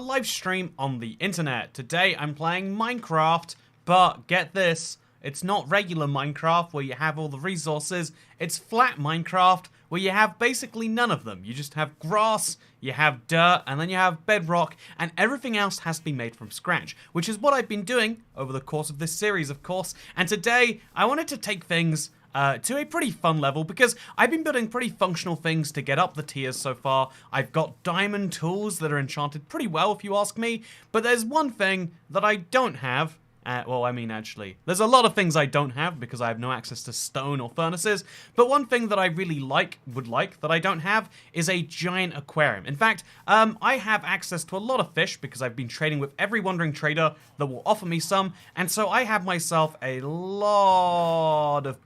live stream on the internet. Today I'm playing Minecraft, but get this, it's not regular Minecraft where you have all the resources, it's flat Minecraft where you have basically none of them. You just have grass, you have dirt, and then you have bedrock, and everything else has to be made from scratch, which is what I've been doing over the course of this series, of course. And today, I wanted to take things to a pretty fun level, because I've been building pretty functional things to get up the tiers so far. I've got diamond tools that are enchanted pretty well, if you ask me, but there's one thing that I don't have. Well, I mean, actually, there's a lot of things I don't have because I have no access to stone or furnaces, but one thing that I really would like, that I don't have, is a giant aquarium. In fact, I have access to a lot of fish because I've been trading with every wandering trader that will offer me some, and so I have myself a lot of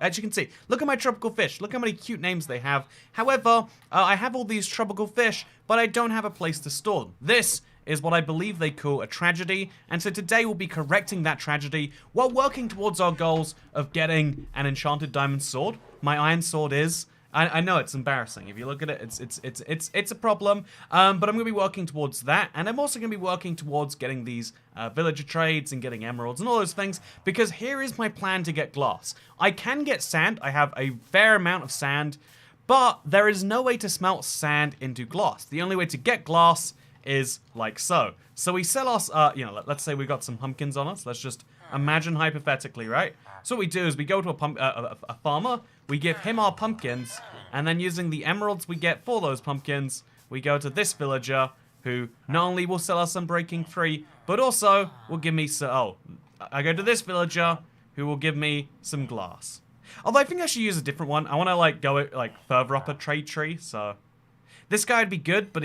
as you can see, look at my tropical fish, look how many cute names they have. However, I have all these tropical fish, but I don't have a place to store them. This is what I believe they call a tragedy, and so today we'll be correcting that tragedy while working towards our goals of getting an enchanted diamond sword. My iron sword is, I know it's embarrassing. If you look at it, it's a problem, but I'm going to be working towards that, and I'm also going to be working towards getting these villager trades and getting emeralds and all those things, because here is my plan to get glass. I can get sand. I have a fair amount of sand, but there is no way to smelt sand into glass. The only way to get glass is like so. So we sell us, let's say we got some pumpkins on us. Let's just imagine hypothetically, right? So what we do is we go to a farmer, we give him our pumpkins, and then using the emeralds we get for those pumpkins, we go to this villager who not only will sell us some breaking free, but also will give me I go to this villager who will give me some glass. Although I think I should use a different one. I want to go further up a trade tree, so this guy would be good, but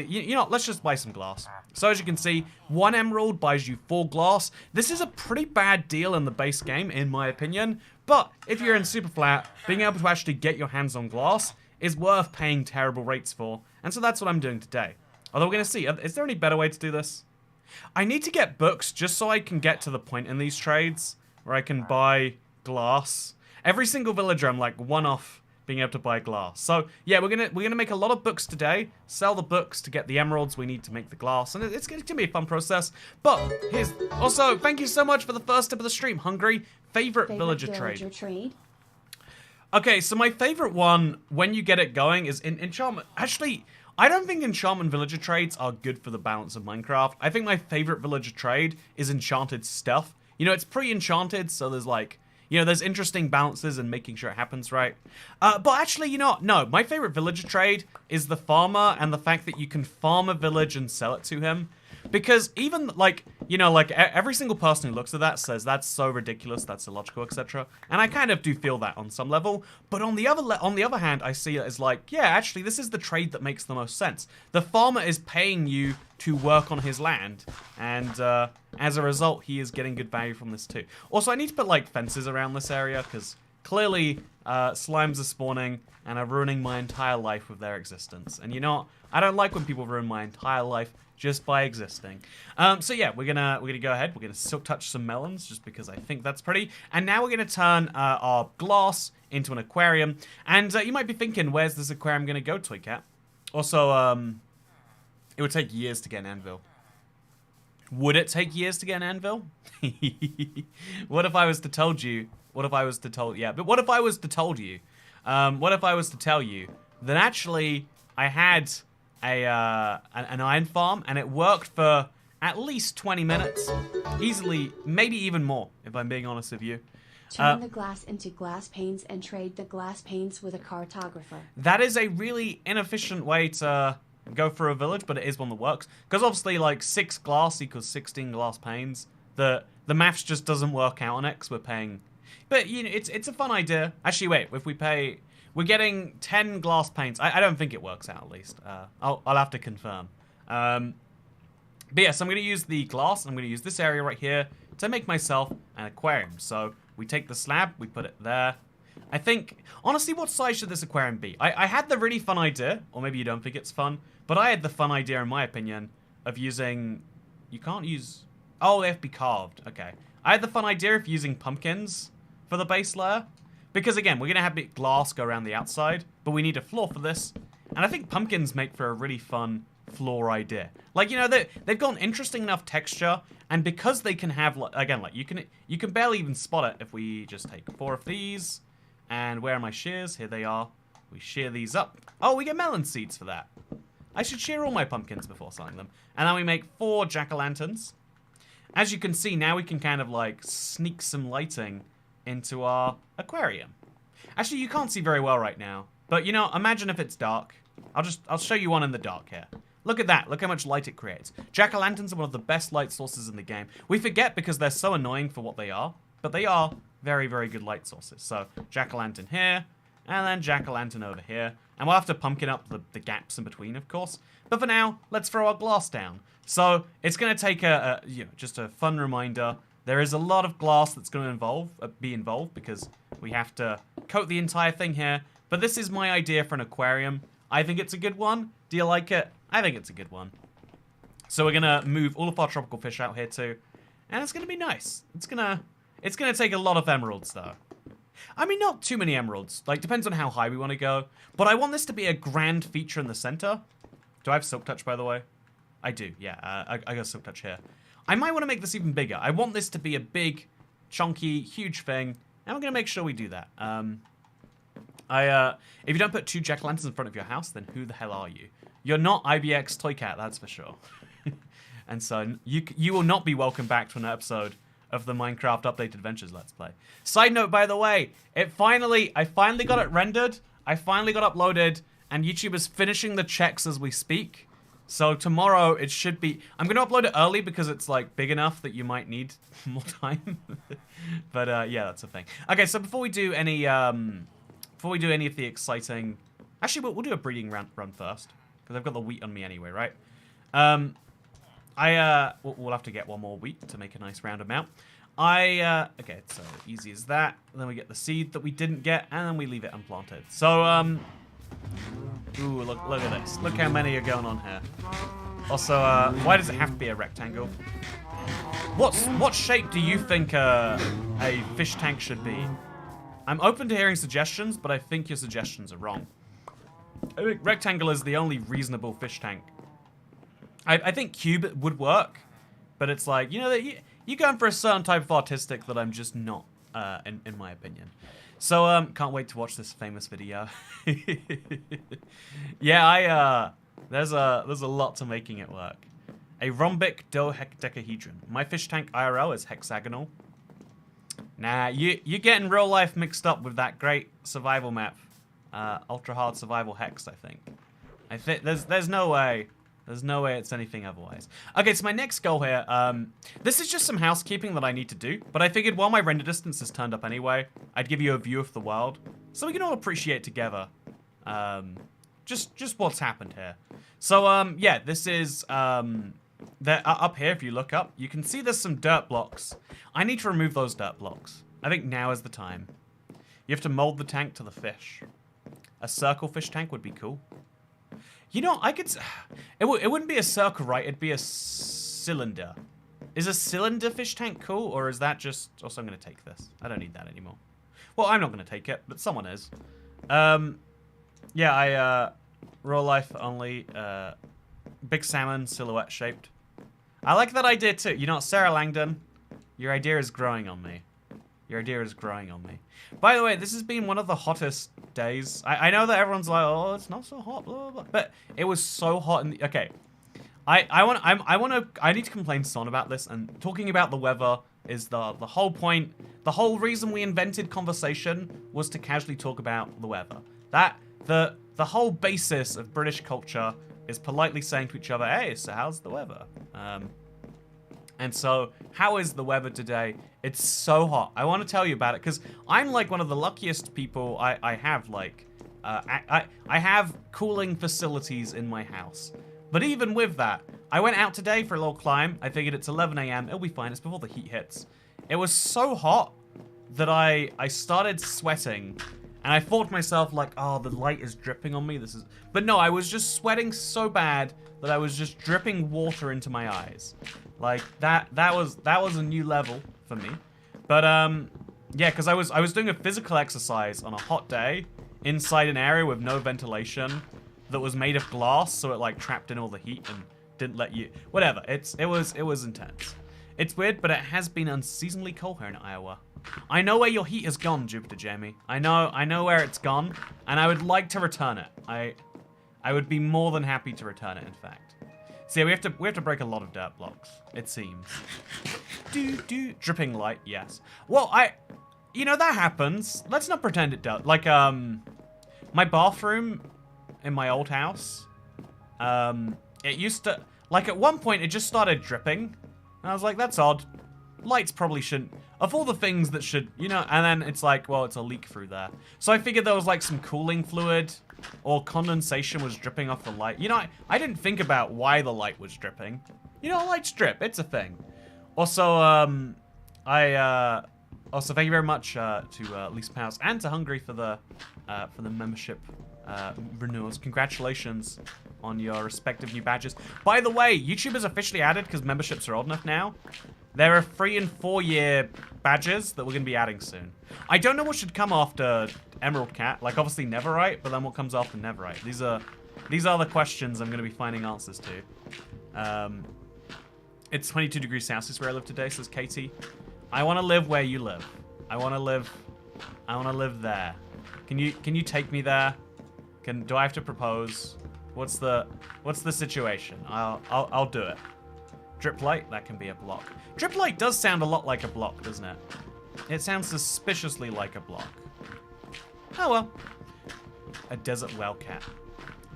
let's just buy some glass. So as you can see, 1 emerald buys you 4 glass. This is a pretty bad deal in the base game, in my opinion. But if you're in Superflat, being able to actually get your hands on glass is worth paying terrible rates for. And so that's what I'm doing today. Although we're going to see, is there any better way to do this? I need to get books just so I can get to the point in these trades where I can buy glass. Every single villager, I'm like 1 off being able to buy glass. So yeah, we're gonna make a lot of books today, sell the books to get the emeralds we need to make the glass, and it's gonna be a fun process. But here's also, thank you so much for the first tip of the stream, Hungry. Favorite villager trade. Okay, so my favorite one when you get it going is in enchantment. Actually, I don't think enchantment villager trades are good for the balance of Minecraft. I think my favorite villager trade is enchanted stuff. It's pre-enchanted, so there's there's interesting balances and making sure it happens right. But actually, no, my favorite villager trade is the farmer and the fact that you can farm a village and sell it to him. Because even, every single person who looks at that says, that's so ridiculous, that's illogical, etc. And I kind of do feel that on some level. But on the other hand, I see it as yeah, actually, this is the trade that makes the most sense. The farmer is paying you to work on his land, and as a result, he is getting good value from this too. Also, I need to put, fences around this area, because clearly, slimes are spawning and are ruining my entire life with their existence. And I don't like when people ruin my entire life just by existing. So yeah, we're gonna go ahead. We're gonna silk touch some melons just because I think that's pretty. And now we're gonna turn our glass into an aquarium. And you might be thinking, where's this aquarium gonna go, Toy Cat? Also, it would take years to get an anvil. Would it take years to get an anvil? What if I was to told you? What if I was to told? Yeah, but what if I was to told you? What if I was to tell you that actually I had an iron farm and it worked for at least 20 minutes, easily, maybe even more, if I'm being honest with you. Turn the glass into glass panes and trade the glass panes with a cartographer. That is a really inefficient way to go for a village, but it is one that works. Because obviously, 6 glass equals 16 glass panes. The maths just doesn't work out on X. We're paying, but it's a fun idea. Actually, wait, if we pay, we're getting 10 glass panes. I don't think it works out, at least. I'll have to confirm. But yeah, so I'm going to use the glass, and I'm going to use this area right here to make myself an aquarium. So we take the slab, we put it there. I think, honestly, what size should this aquarium be? I had the really fun idea, or maybe you don't think it's fun, but I had the fun idea, in my opinion, of using, you can't use, oh, they have to be carved, okay. I had the fun idea of using pumpkins for the base layer, because again, we're going to have glass go around the outside, but we need a floor for this, and I think pumpkins make for a really fun floor idea. Like, you know, they've got an interesting enough texture, and because they can have, like, again, like, you can barely even spot it if we just take 4 of these, and where are my shears? Here they are. We shear these up. Oh, we get melon seeds for that. I should shear all my pumpkins before selling them. And then we make 4 jack-o'-lanterns. As you can see, now we can kind of, like, sneak some lighting into our aquarium. Actually, you can't see very well right now. But, you know, imagine if it's dark. I'll show you one in the dark here. Look at that. Look how much light it creates. Jack-o'-lanterns are one of the best light sources in the game. We forget because they're so annoying for what they are. But they are very, very good light sources. So, jack-o'-lantern here. And then jack-o'-lantern over here. And we'll have to pumpkin up the gaps in between, of course. But for now, let's throw our glass down. So, it's going to take you know, just a fun reminder. There is a lot of glass that's going to be involved because we have to coat the entire thing here. But this is my idea for an aquarium. I think it's a good one. Do you like it? I think it's a good one. So we're going to move all of our tropical fish out here too. And it's going to be nice. It's going to take a lot of emeralds though. I mean, not too many emeralds. Like, depends on how high we want to go. But I want this to be a grand feature in the center. Do I have Silk Touch, by the way? I do, yeah. I got Silk Touch here. I might want to make this even bigger. I want this to be a big, chunky, huge thing. And we're going to make sure we do that. If you don't put 2 jack-o'-lanterns in front of your house, then who the hell are you? You're not IBX Toy Cat, that's for sure. And so you will not be welcome back to an episode of the Minecraft Updated Adventures Let's Play. Side note, by the way, I finally got it rendered, I finally got uploaded, and YouTube is finishing the checks as we speak. So tomorrow it should be... I'm going to upload it early because it's like big enough that you might need more time. But yeah, that's the thing. Okay, so before we do any of the exciting... Actually, we'll do a breeding run first. Because I've got the wheat on me anyway, right? We'll have to get 1 more wheat to make a nice round amount. Okay, so easy as that. Then we get the seed that we didn't get, and then we leave it unplanted. So, ooh, look at this. Look how many are going on here. Also, why does it have to be a rectangle? What shape do you think a fish tank should be? I'm open to hearing suggestions, but I think your suggestions are wrong. I think rectangle is the only reasonable fish tank. I think cube would work, but it's like, you know, you're going for a certain type of artistic that I'm just not, in my opinion. So, can't wait to watch this famous video. Yeah, there's a lot to making it work. A rhombic dodecahedron. My fish tank IRL is hexagonal. Nah, you're getting real life mixed up with that great survival map. Ultra hard survival hex, I think. There's no way. There's no way it's anything otherwise. Okay, so my next goal here, this is just some housekeeping that I need to do, but I figured while my render distance is turned up anyway, I'd give you a view of the world, so we can all appreciate together, just what's happened here. So, yeah, this is, up here, if you look up, you can see there's some dirt blocks. I need to remove those dirt blocks. I think now is the time. You have to mold the tank to the fish. A circle fish tank would be cool. You know, I could... It wouldn't be a circle, right? It'd be a cylinder. Is a cylinder fish tank cool, or is that just... Also, I'm going to take this. I don't need that anymore. Well, I'm not going to take it, but someone is. Yeah, real life only, big salmon, silhouette shaped. I like that idea too. You know what, Sarah Langdon, your idea is growing on me. Your idea is growing on me. By the way, this has been one of the hottest days. I know that everyone's like, oh, it's not so hot, blah, blah, blah. But it was so hot in the... Okay. I need to complain to Son about this, and talking about the weather is the whole point. The whole reason we invented conversation was to casually talk about the weather. The whole basis of British culture is politely saying to each other, hey, so how's the weather? And so, how is the weather today? It's so hot. I want to tell you about it, because I'm like one of the luckiest people. I have like, I have cooling facilities in my house. But even with that, I went out today for a little climb. I figured it's 11 a.m. It'll be fine. It's before the heat hits. It was so hot that I started sweating. And I thought to myself, like, oh, the light is dripping on me. But no, I was just sweating so bad that I was just dripping water into my eyes. Like, that was a new level for me. But, yeah, because I was doing a physical exercise on a hot day inside an area with no ventilation that was made of glass, so it like trapped in all the heat and didn't let you. Whatever. It was intense. It's weird, but it has been unseasonably cold here in Iowa. I know where your heat has gone, Jupiter Jamie. I know where it's gone, and I would like to return it. I would be more than happy to return it, in fact. See, we have to break a lot of dirt blocks, it seems. Dripping light, yes. Well, you know, that happens. Let's not pretend it does. Like, my bathroom in my old house, it used to, like, at one point it just started dripping. And I was like, that's odd. Lights probably shouldn't. Of all the things that should, you know, and then it's like, well, it's a leak through there. So I figured there was like some cooling fluid or condensation was dripping off the light. You know, I didn't think about why the light was dripping. You know, lights drip. It's a thing. Also, also thank you very much to Lisa Powers and to Hungry for the membership renewals. Congratulations on your respective new badges. By the way, YouTube is officially added because memberships are old enough now. There are 3- and 4-year badges that we're going to be adding soon. I don't know what should come after Emerald Cat. Like, obviously Neverite, but then what comes after Neverite? These are the questions I'm going to be finding answers to. It's 22 degrees Celsius where I live today, says Katie. I want to live where you live. I want to live there. Can you take me there? Do I have to propose? What's the situation? I'll do it. Drip light, that can be a block. Drip light does sound a lot like a block, doesn't it? It sounds suspiciously like a block. Oh well. A desert well cat.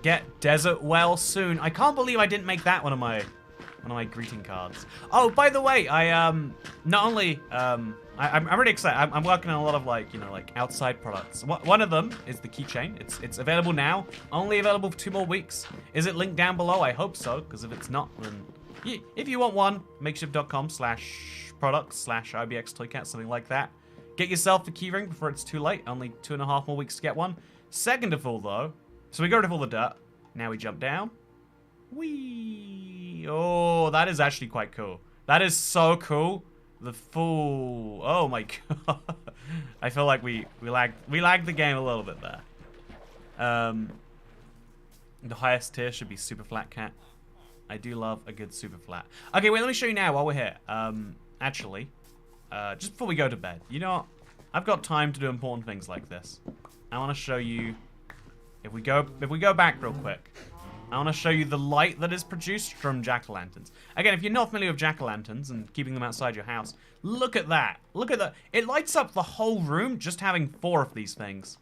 Get desert well soon. I can't believe I didn't make that one of my greeting cards. Oh, by the way, I'm really excited. I'm working on a lot of like, you know, like outside products. One of them is the keychain. It's available now. Only available for 2 more weeks. Is it linked down below? I hope so, because if it's not, then if you want one, makeshift.com/products/IBXToyCat, something like that. Get yourself the keyring before it's too late. Only 2.5 more weeks to get one. Second of all, though, so we got rid of all the dirt. Now we jump down. Whee! Oh, that is actually quite cool. That is so cool. The full. Oh my god. I feel like we lagged the game a little bit there. The highest tier should be Superflat Cat. I do love a good Superflat. Okay, wait, let me show you now while we're here. Actually, just before we go to bed, you know what? I've got time to do important things like this. I want to show you, if we go back real quick, I want to show you the light that is produced from jack-o'-lanterns. Again, if you're not familiar with jack-o'-lanterns and keeping them outside your house, look at that. Look at that. It lights up the whole room just having 4 of these things.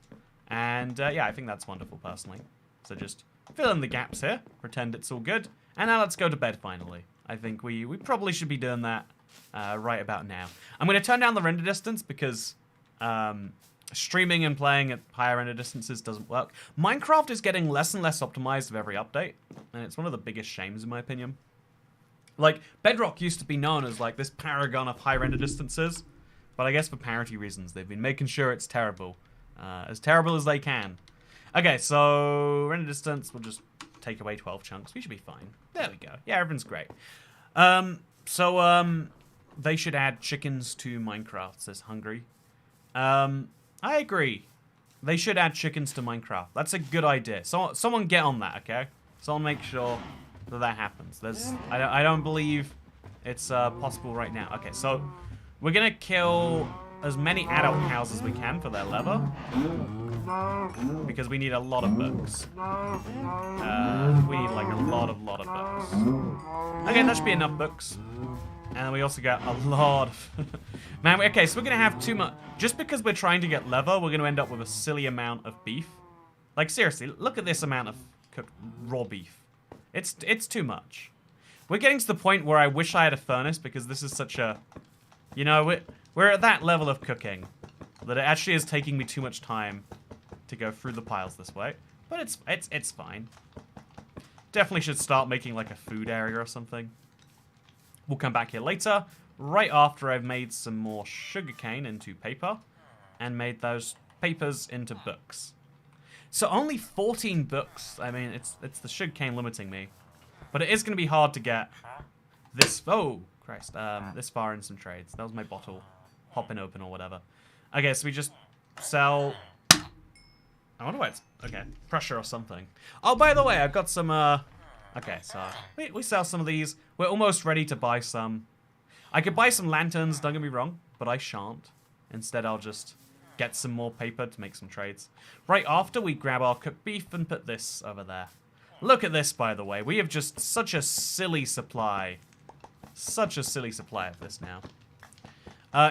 And yeah, I think that's wonderful personally. So just fill in the gaps here, pretend it's all good. And now let's go to bed finally. I think we probably should be doing that right about now. I'm going to turn down the render distance because streaming and playing at higher render distances doesn't work. Minecraft is getting less and less optimized with every update, and it's one of the biggest shames in my opinion. Like, Bedrock used to be known as like this paragon of high render distances, but I guess for parity reasons they've been making sure it's terrible. As terrible as they can. Okay, so render distance, we'll just take away 12 chunks. We should be fine. There we go. Yeah, everything's great. They should add chickens to Minecraft, says Hungry. I agree. They should add chickens to Minecraft. That's a good idea. So, someone get on that, okay? Someone make sure that that happens. I don't believe it's possible right now. Okay, so we're gonna kill as many adult cows as we can for their leather, because we need a lot of books. We need like a lot of books. Okay, that should be enough books. And then we also got a lot of... Man, okay, so we're going to have too much... Just because we're trying to get leather, we're going to end up with a silly amount of beef. Like, seriously, look at this amount of cooked raw beef. It's too much. We're getting to the point where I wish I had a furnace, because this is such a... You know, we're at that level of cooking that it actually is taking me too much time to go through the piles this way. But it's fine. Definitely should start making, like, a food area or something. We'll come back here later, right after I've made some more sugarcane into paper, and made those papers into books. So only 14 books. I mean, it's the sugarcane limiting me, but it is going to be hard to get this. Oh Christ! This far in some trades. That was my bottle popping open or whatever. Okay, so we just sell I wonder why it's... Okay, pressure or something. Oh, by the way, I've got some, Okay, so we sell some of these. We're almost ready to buy some. I could buy some lanterns, don't get me wrong, but I shan't. Instead, I'll just get some more paper to make some trades. Right after we grab our cooked beef and put this over there. Look at this, by the way. We have just such a silly supply. Such a silly supply of this now.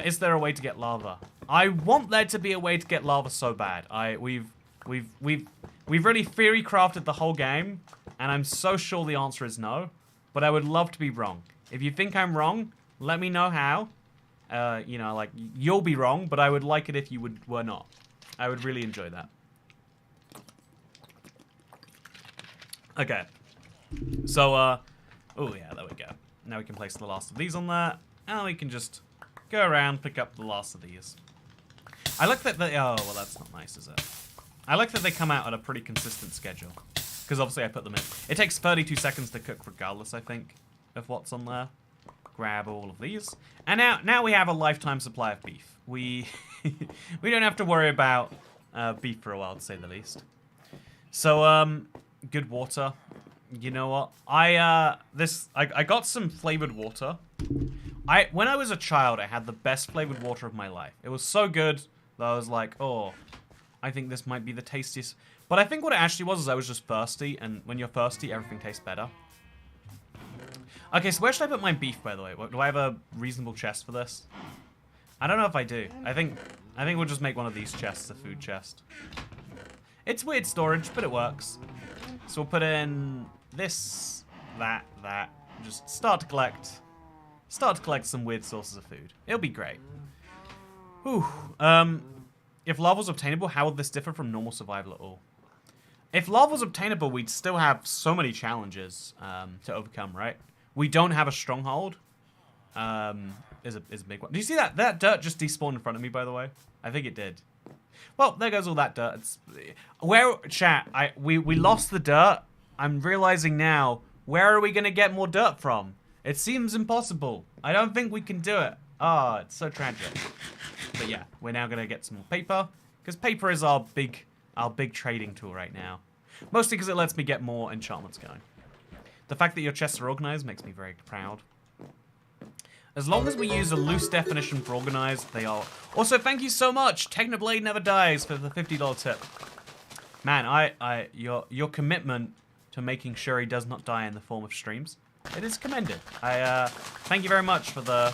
Is there a way to get lava? I want there to be a way to get lava so bad. We've really theory crafted the whole game, and I'm so sure the answer is no. But I would love to be wrong. If you think I'm wrong, let me know how. You know, like, you'll be wrong, but I would like it if you were not. I would really enjoy that. Okay. So, oh yeah, there we go. Now we can place the last of these on there, and we can just go around, pick up the last of these. I like that they, oh, well, that's not nice, is it? I like that they come out at a pretty consistent schedule. Because obviously I put them in. It takes 32 seconds to cook regardless, I think, of what's on there. Grab all of these. And now we have a lifetime supply of beef. We we don't have to worry about beef for a while, to say the least. So, good water. You know what? I got some flavored water. When I was a child, I had the best flavored water of my life. It was so good that I was like, oh, I think this might be the tastiest. But I think what it actually was is I was just thirsty, and when you're thirsty, everything tastes better. Okay, so where should I put my beef, by the way? Do I have a reasonable chest for this? I don't know if I do. I think we'll just make one of these chests a food chest. It's weird storage, but it works. So we'll put in this, that. Just start to collect some weird sources of food. It'll be great. Whew. If lava was obtainable, how would this differ from normal survival at all? If lava was obtainable, we'd still have so many challenges to overcome, right? We don't have a stronghold. Is a big one. Do you see that? That dirt just despawned in front of me, by the way. I think it did. Well, there goes all that dirt. We lost the dirt. I'm realizing now, where are we going to get more dirt from? It seems impossible. I don't think we can do it. Oh, it's so tragic. But yeah, we're now going to get some more paper, because paper is our big trading tool right now. Mostly because it lets me get more enchantments going. The fact that your chests are organized makes me very proud. As long as we use a loose definition for organized, they are. Also, thank you so much, Technoblade Never Dies, for the $50 tip. Man, your commitment to making sure he does not die in the form of streams, it is commended. Thank you very much for the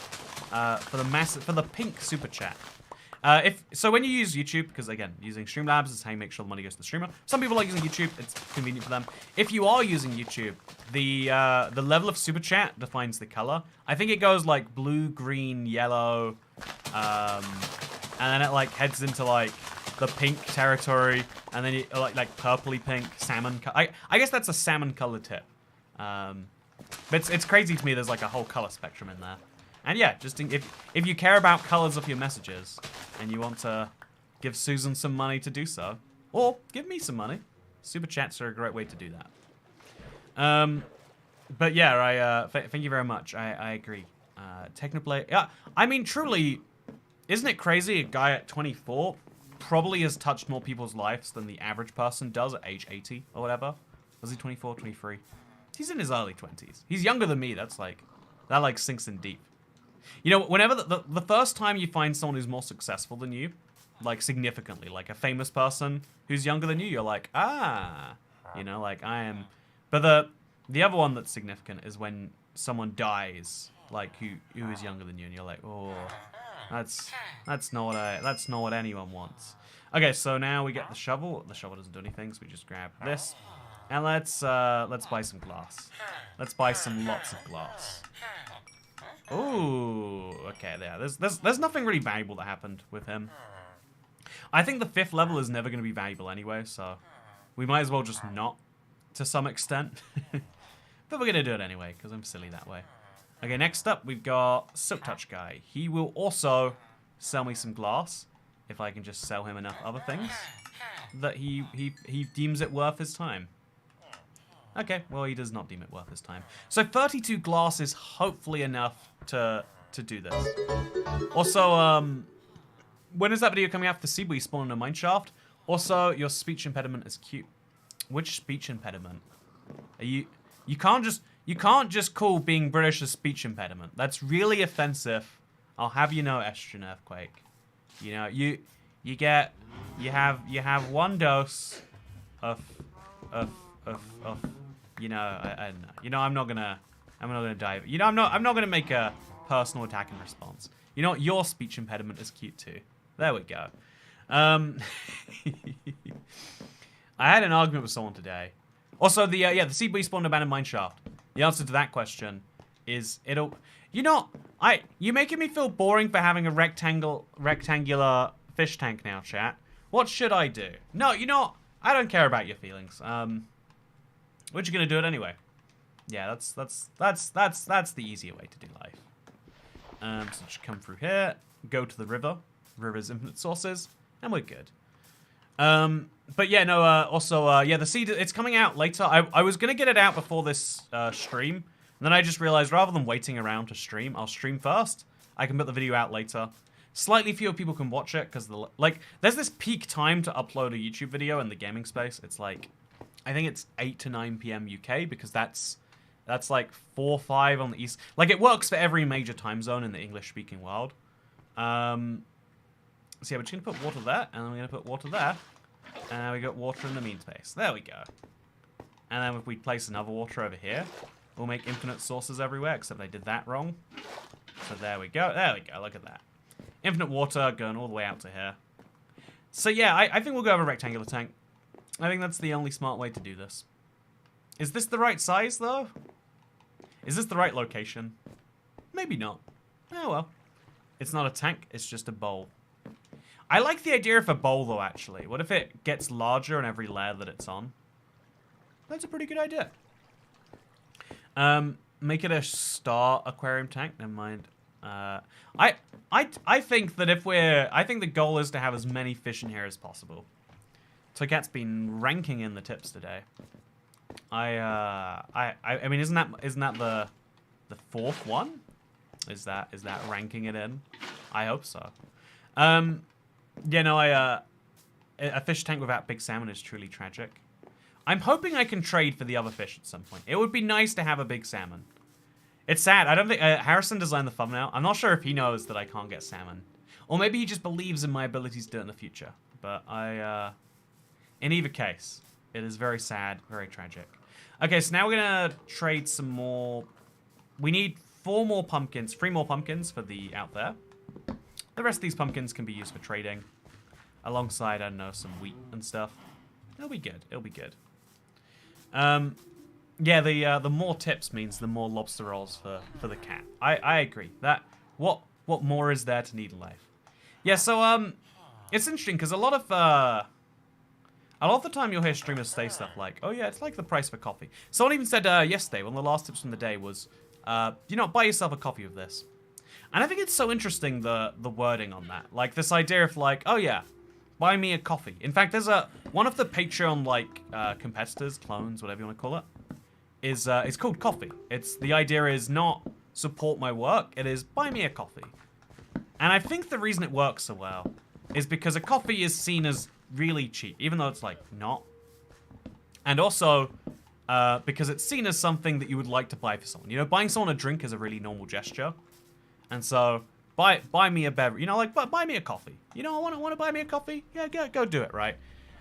pink super chat. So when you use YouTube, because again, using Streamlabs is how you make sure the money goes to the streamer. Some people like using YouTube; it's convenient for them. If you are using YouTube, the level of super chat defines the color. I think it goes like blue, green, yellow, and then it like heads into like the pink territory, and then like purpley pink, salmon. I guess that's a salmon color tip. But it's crazy to me. There's like a whole color spectrum in there. And yeah, just if you care about colors of your messages and you want to give Susan some money to do so, or give me some money, super chats are a great way to do that. But yeah, thank you very much. I agree. Technoplay, yeah. I mean, truly, isn't it crazy? A guy at 24 probably has touched more people's lives than the average person does at age 80 or whatever. Was he 24, 23? He's in his early 20s. He's younger than me. That sinks in deep. You know, whenever the first time you find someone who's more successful than you, like significantly, like a famous person who's younger than you, you're like, ah, you know, like I am. But the other one that's significant is when someone dies, like who is younger than you, and you're like, oh, that's not what anyone wants. Okay, so now we get the shovel. The shovel doesn't do anything, so we just grab this, and let's buy some glass. Let's buy some lots of glass. Ooh, okay, there. There's nothing really valuable that happened with him. I think the 5th level is never going to be valuable anyway, so we might as well just not, to some extent. But we're going to do it anyway, because I'm silly that way. Okay, next up, we've got Silk Touch Guy. He will also sell me some glass, if I can just sell him enough other things that he deems it worth his time. Okay, well, he does not deem it worth his time. So 32 glass is hopefully enough to do this. Also, when is that video coming out for the sea where you spawn in a mine shaft? Also, your speech impediment is cute. Which speech impediment? Are you can't just call being British a speech impediment. That's really offensive. I'll have you know, Estrogen Earthquake. You know, you have one dose of you know, I don't know. You know, I'm not gonna dive. You know, I'm not gonna make a personal attack in response. You know what? Your speech impediment is cute too. There we go. I had an argument with someone today. Also, the seed we spawned abandoned mine shaft. The answer to that question is it'll. You know, you're making me feel boring for having a rectangular fish tank now, chat. What should I do? No, you know, I don't care about your feelings. We're just gonna do it anyway. Yeah, that's the easier way to do life. So just come through here, go to the river. River's infinite sources, and we're good. But yeah, no. Also, yeah, the seed. It's coming out later. I was gonna get it out before this stream, and then I just realized rather than waiting around to stream, I'll stream first. I can put the video out later. Slightly fewer people can watch it because there's this peak time to upload a YouTube video in the gaming space. It's like, I think it's 8 to 9 p.m. UK because that's like 4 or 5 on the east. Like, it works for every major time zone in the English-speaking world. So yeah, we're just gonna put water there, and then we're gonna put water there, and we got water in the mean space. There we go. And then if we place another water over here, we'll make infinite sources everywhere. Except I did that wrong. So there we go. There we go. Look at that. Infinite water going all the way out to here. So yeah, I think we'll go over a rectangular tank. I think that's the only smart way to do this. Is this the right size, though? Is this the right location? Maybe not. Oh, well. It's not a tank, it's just a bowl. I like the idea of a bowl, though, actually. What if it gets larger in every layer that it's on? That's a pretty good idea. Make it a star aquarium tank. Never mind. I think that I think the goal is to have as many fish in here as possible. Togat's been ranking in the tips today. I mean, isn't that the fourth one? Is that ranking it in? I hope so. Yeah, no, a fish tank without big salmon is truly tragic. I'm hoping I can trade for the other fish at some point. It would be nice to have a big salmon. It's sad. I don't think Harrison designed the thumbnail. I'm not sure if he knows that I can't get salmon, or maybe he just believes in my abilities to do it in the future. But in either case, it is very sad, very tragic. Okay, so now we're gonna trade some more. We need 3 more pumpkins for the out there. The rest of these pumpkins can be used for trading, alongside, I don't know, some wheat and stuff. It'll be good. It'll be good. Yeah, the more tips means the more lobster rolls for the cat. I agree. That what more is there to need in life? Yeah, so it's interesting because a lot of the time you'll hear streamers say stuff like, "Oh yeah, it's like the price for coffee." Someone even said yesterday, one of the last tips from the day was, "You know, buy yourself a coffee with this." And I think it's so interesting the wording on that, like this idea of like, "Oh yeah, buy me a coffee." In fact, there's one of the Patreon competitors, clones, whatever you want to call it, is it's called Coffee. It's the idea is not support my work, it is buy me a coffee. And I think the reason it works so well is because a coffee is seen as really cheap, even though it's like not. And also because it's seen as something that you would like to buy for someone. You know, buying someone a drink is a really normal gesture. And so buy me a beverage. You know, like buy me a coffee. You know, I want to buy me a coffee. Yeah, go do it, right?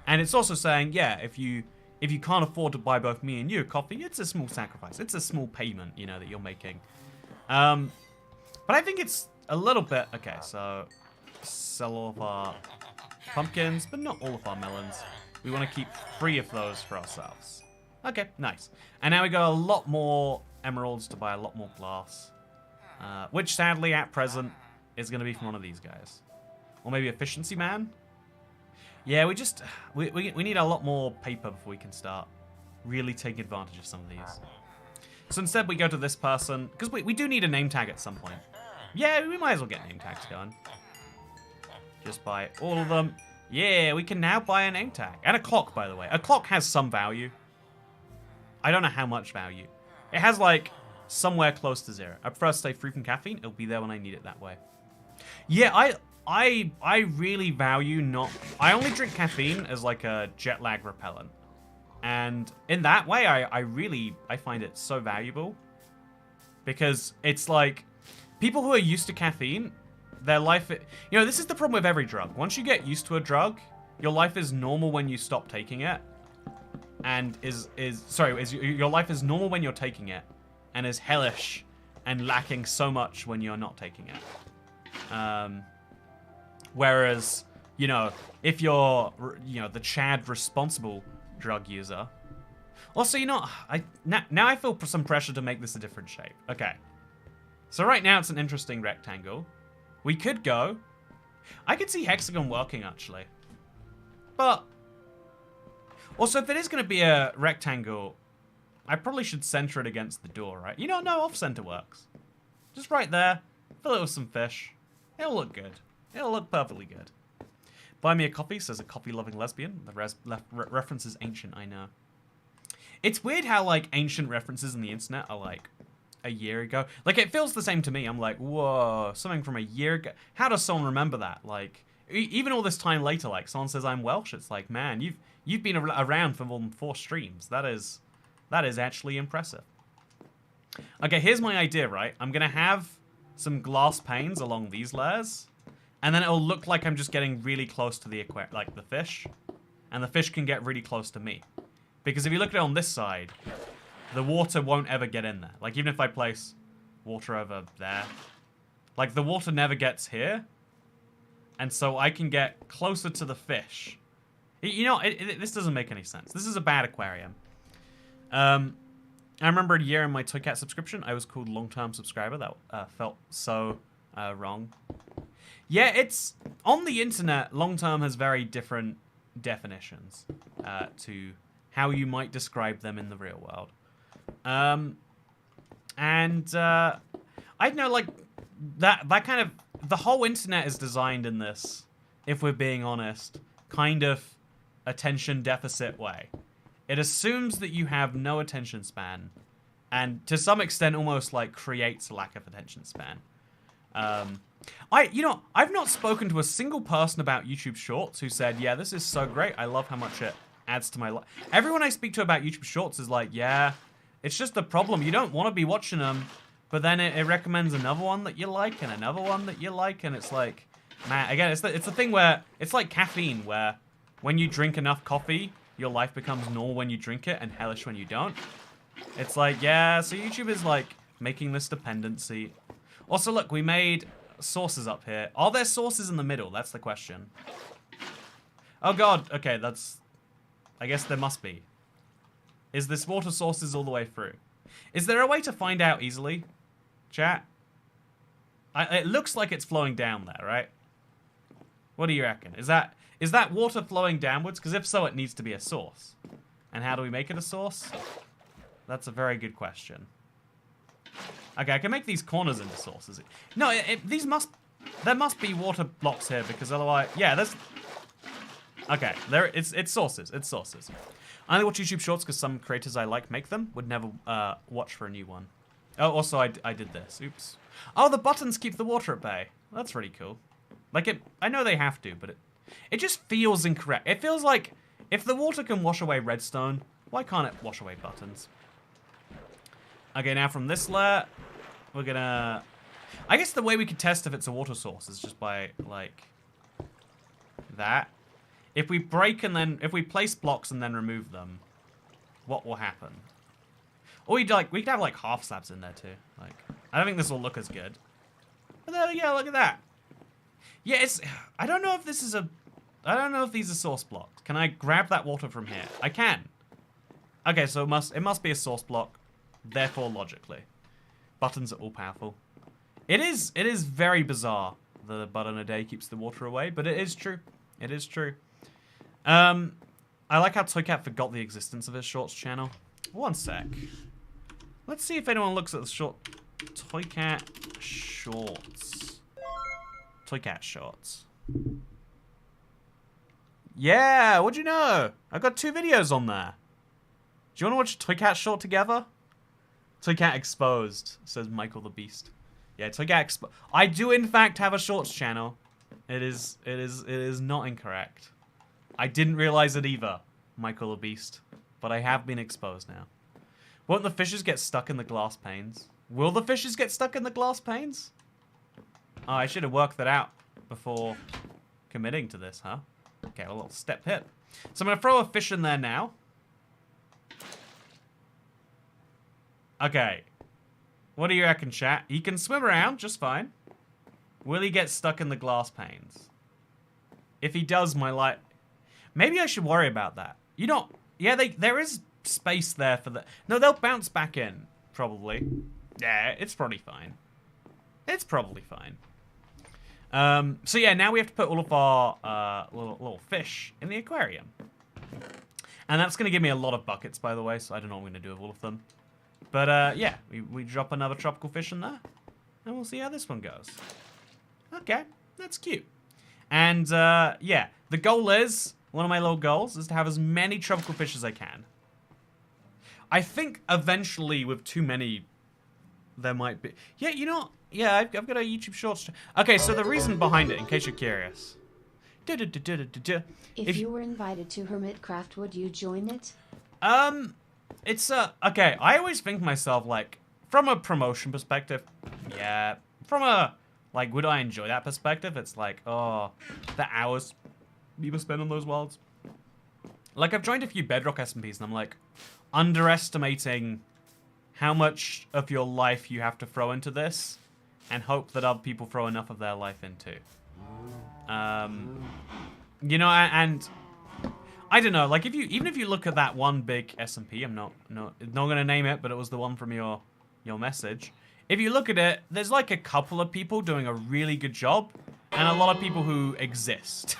And it's also saying, yeah, if you can't afford to buy both me and you a coffee, it's a small sacrifice. It's a small payment, you know, that you're making. But I think it's a little bit... Okay, so sell all of our pumpkins, but not all of our melons. We want to keep 3 of those for ourselves. Okay, nice. And now we got a lot more emeralds to buy a lot more glass. Which, sadly, at present, is going to be from one of these guys. Or maybe Efficiency Man? Yeah, we need a lot more paper before we can start really taking advantage of some of these. So instead we go to this person, because we do need a name tag at some point. Yeah, we might as well get name tags going. Just buy all of them. Yeah, we can now buy a name tag. And a clock, by the way. A clock has some value. I don't know how much value. It has, like, somewhere close to 0. I prefer to stay free from caffeine. It'll be there when I need it that way. Yeah, I really value not... I only drink caffeine as like a jet lag repellent. And in that way, I find it so valuable. Because it's like, people who are used to caffeine, their life... You know, this is the problem with every drug. Once you get used to a drug, your life is normal when you stop taking it. And your life is normal when you're taking it. And is hellish and lacking so much when you're not taking it. Whereas, you know, if you're, you know, the Chad responsible drug user. Also, you know, now I feel some pressure to make this a different shape. Okay. So right now it's an interesting rectangle. We could go. I could see hexagon working, actually. But also, if it is going to be a rectangle, I probably should center it against the door, right? You know, no, off-center works. Just right there. Fill it with some fish. It'll look good. It'll look perfectly good. Buy me a coffee, says a coffee-loving lesbian. The reference is ancient, I know. It's weird how, like, ancient references on the internet are, like, a year ago. Like, it feels the same to me. I'm like, whoa, something from a year ago. How does someone remember that? Like, even all this time later, like, someone says I'm Welsh. It's like, man, you've been around for more than 4 streams. That is actually impressive. Okay, here's my idea, right? I'm going to have some glass panes along these layers. And then it'll look like I'm just getting really close to the like the fish. And the fish can get really close to me. Because if you look at it on this side, the water won't ever get in there. Like, even if I place water over there, like, the water never gets here. And so I can get closer to the fish. You know, this doesn't make any sense. This is a bad aquarium. I remember a year in my Toy Cat subscription, I was called long-term subscriber. That felt so wrong. Yeah, it's... On the internet, long-term has very different definitions to how you might describe them in the real world. I know, like, that kind of... The whole internet is designed in this, if we're being honest, kind of attention deficit way. It assumes that you have no attention span, and to some extent almost, like, creates a lack of attention span. You know, I've not spoken to a single person about YouTube Shorts who said, yeah, this is so great. I love how much it adds to my life. Everyone I speak to about YouTube Shorts is like, yeah, it's just the problem. You don't want to be watching them, but then it recommends another one that you like and another one that you like. And it's like, man, again, it's the thing where it's like caffeine, where when you drink enough coffee, your life becomes normal when you drink it and hellish when you don't. It's like, yeah, so YouTube is like making this dependency. Also, look, we made sources up here. Are there sources in the middle? That's the question. Oh god, okay, that's... I guess there must be. Is this water sources all the way through? Is there a way to find out easily? Chat? It looks like it's flowing down there, right? What do you reckon? Is that water flowing downwards? Because if so, it needs to be a source. And how do we make it a source? That's a very good question. Okay, I can make these corners into sources. No, there must be water blocks here, because otherwise... Yeah, there's... Okay, it's sources. It's sources. I only watch YouTube Shorts because some creators I like make them. Would never watch for a new one. Oh, also, I did this. Oops. Oh, the buttons keep the water at bay. That's really cool. Like, I know they have to, but it just feels incorrect. It feels like, if the water can wash away redstone, why can't it wash away buttons? Okay, now from this layer, we're gonna... I guess the way we could test if it's a water source is just by, like, that. If we break and then... If we place blocks and then remove them, what will happen? Or we could have, like, half slabs in there, too. Like, I don't think this will look as good. But there we go, look at that. Yeah, it's... I don't know if this is a... I don't know if these are source blocks. Can I grab that water from here? I can. Okay, so it must be a source block. Therefore, logically. Buttons are all powerful. It is very bizarre that a button a day keeps the water away, but it is true. It is true. I like how Toycat forgot the existence of his shorts channel. One sec. Let's see if anyone looks at the Toycat shorts. Toycat shorts. Yeah, what'd you know? I've got 2 videos on there. Do you want to watch Toycat short together? Toycat Exposed, says Michael the Beast. Yeah, Toycat Exposed. I do, in fact, have a shorts channel. It is not incorrect. I didn't realize it either, Michael the Beast. But I have been exposed now. Won't the fishes get stuck in the glass panes? Will the fishes get stuck in the glass panes? Oh, I should have worked that out before committing to this, huh? Okay, a little step hit. So I'm going to throw a fish in there now. Okay. What do you reckon, chat? He can swim around just fine. Will he get stuck in the glass panes? If he does, my life... Maybe I should worry about that. You know... Yeah, there is space there for the... No, they'll bounce back in, probably. Yeah, it's probably fine. It's probably fine. So yeah, now we have to put all of our little fish in the aquarium. And that's going to give me a lot of buckets, by the way, so I don't know what I'm going to do with all of them. But yeah, we drop another tropical fish in there, and we'll see how this one goes. Okay, that's cute. And yeah, the goal is... One of my little goals is to have as many tropical fish as I can. I think eventually with too many, there might be... Yeah, you know... Yeah, I've got a YouTube Shorts... Okay, so the reason behind it, in case you're curious. If you were invited to Hermitcraft, would you join it? It's okay, I always think to myself, like, from a promotion perspective, yeah. From a, like, would I enjoy that perspective? It's like, oh, the hours... people spend on those worlds. Like, I've joined a few Bedrock SMPs, and I'm like, underestimating how much of your life you have to throw into this, and hope that other people throw enough of their life into. You know, and I don't know. Like, even if you look at that one big SMP, I'm not gonna name it, but it was the one from your message. If you look at it, there's like a couple of people doing a really good job, and a lot of people who exist.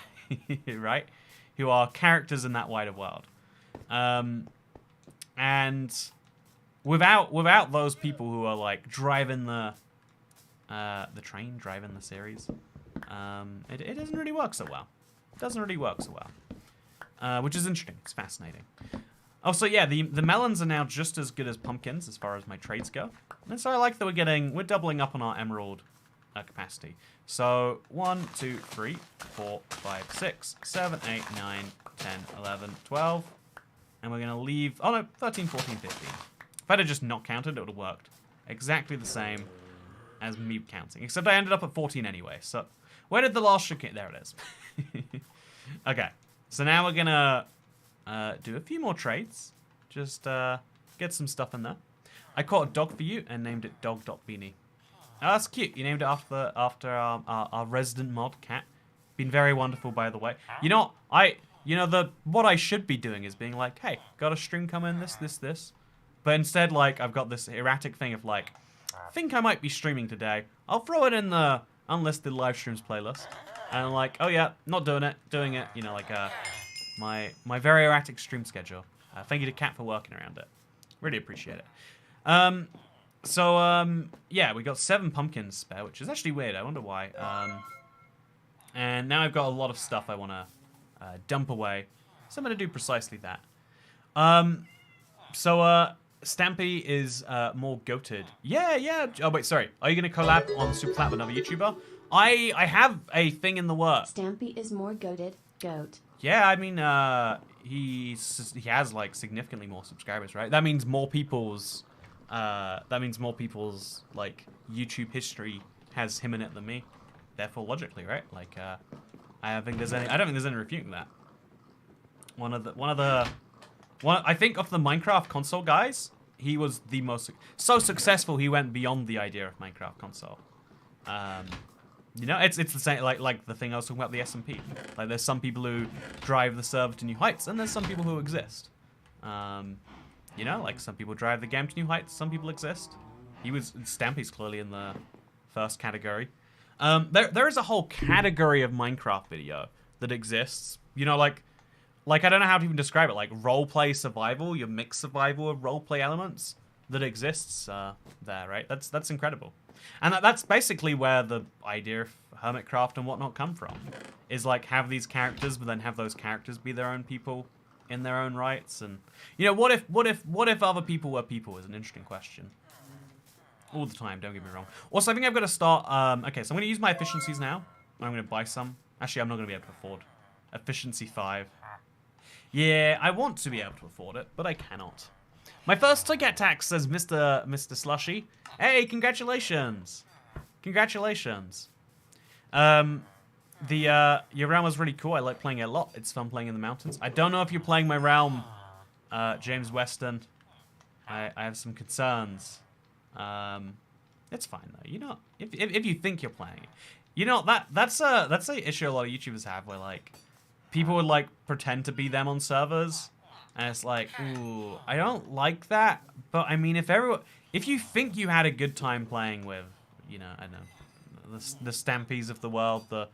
Right? Who are characters in that wider world. And without those people who are like driving the train, driving the series, it doesn't really work so well. It doesn't really work so well. Which is interesting. It's fascinating. Oh, so yeah, the melons are now just as good as pumpkins as far as my trades go. And so I like that we're doubling up on our emerald capacity. So 1, 2, 3, 4, 5, 6, 7, 8, 9, 10, 11, 12. And we're going to leave... Oh no, 13, 14, 15. If I'd have just not counted, it would have worked. Exactly the same as me counting. Except I ended up at 14 anyway. So where did the last ship... There it is. Okay. So now we're going to do a few more trades. Just get some stuff in there. I caught a dog for you and named it Dog.Beanie. Oh, that's cute. You named it after our resident mod cat. Been very wonderful, by the way. You know, what I should be doing is being like, hey, got a stream coming, this. But instead, like, I've got this erratic thing of like, think I might be streaming today. I'll throw it in the Unlisted live streams playlist. And I'm like, oh yeah, not doing it, doing it. You know, like my very erratic stream schedule. Thank you to Cat for working around it. Really appreciate it. So, yeah, we got 7 pumpkins spare, which is actually weird. I wonder why. And now I've got a lot of stuff I want to dump away. So I'm going to do precisely that. So, Stampy is more goated. Yeah. Oh, wait, sorry. Are you going to collab on Superflat with another YouTuber? I have a thing in the works. Stampy is more goated. Goat. Yeah, I mean, he has, like, significantly more subscribers, right? That means more people's... like, YouTube history has him in it than me. Therefore, logically, right? Like, I don't think there's any refuting that. I think of the Minecraft console guys, he was the most so successful. He went beyond the idea of Minecraft console. You know, it's the same like the thing I was talking about, the SMP. Like, there's some people who drive the server to new heights, and there's some people who exist. You know, like, some people drive the game to new heights, some people exist. Stampy's clearly in the first category. There is a whole category of Minecraft video that exists. You know, like I don't know how to even describe it. Like, roleplay survival, your mixed survival of roleplay elements that exists there, right? That's incredible. And that's basically where the idea of Hermitcraft and whatnot come from. Is, like, have these characters, but then have those characters be their own people in their own rights. And, you know, what if other people were people is an interesting question. All the time, don't get me wrong. Also, I think I've got to start... okay, so I'm going to use my efficiencies now. I'm going to buy some. Actually, I'm not going to be able to afford. Efficiency 5. Yeah, I want to be able to afford it, but I cannot. My first ticket tax, says Mr. Slushy. Hey, congratulations. Congratulations. Your realm was really cool. I like playing it a lot. It's fun playing in the mountains. I don't know if you're playing my realm, James Weston. I have some concerns. It's fine though. You know, if you think you're playing it, you know that's a issue a lot of YouTubers have where like people would like pretend to be them on servers, and it's like, ooh, I don't like that. But I mean, if you think you had a good time playing with, you know, I don't know, the Stampies of the world, the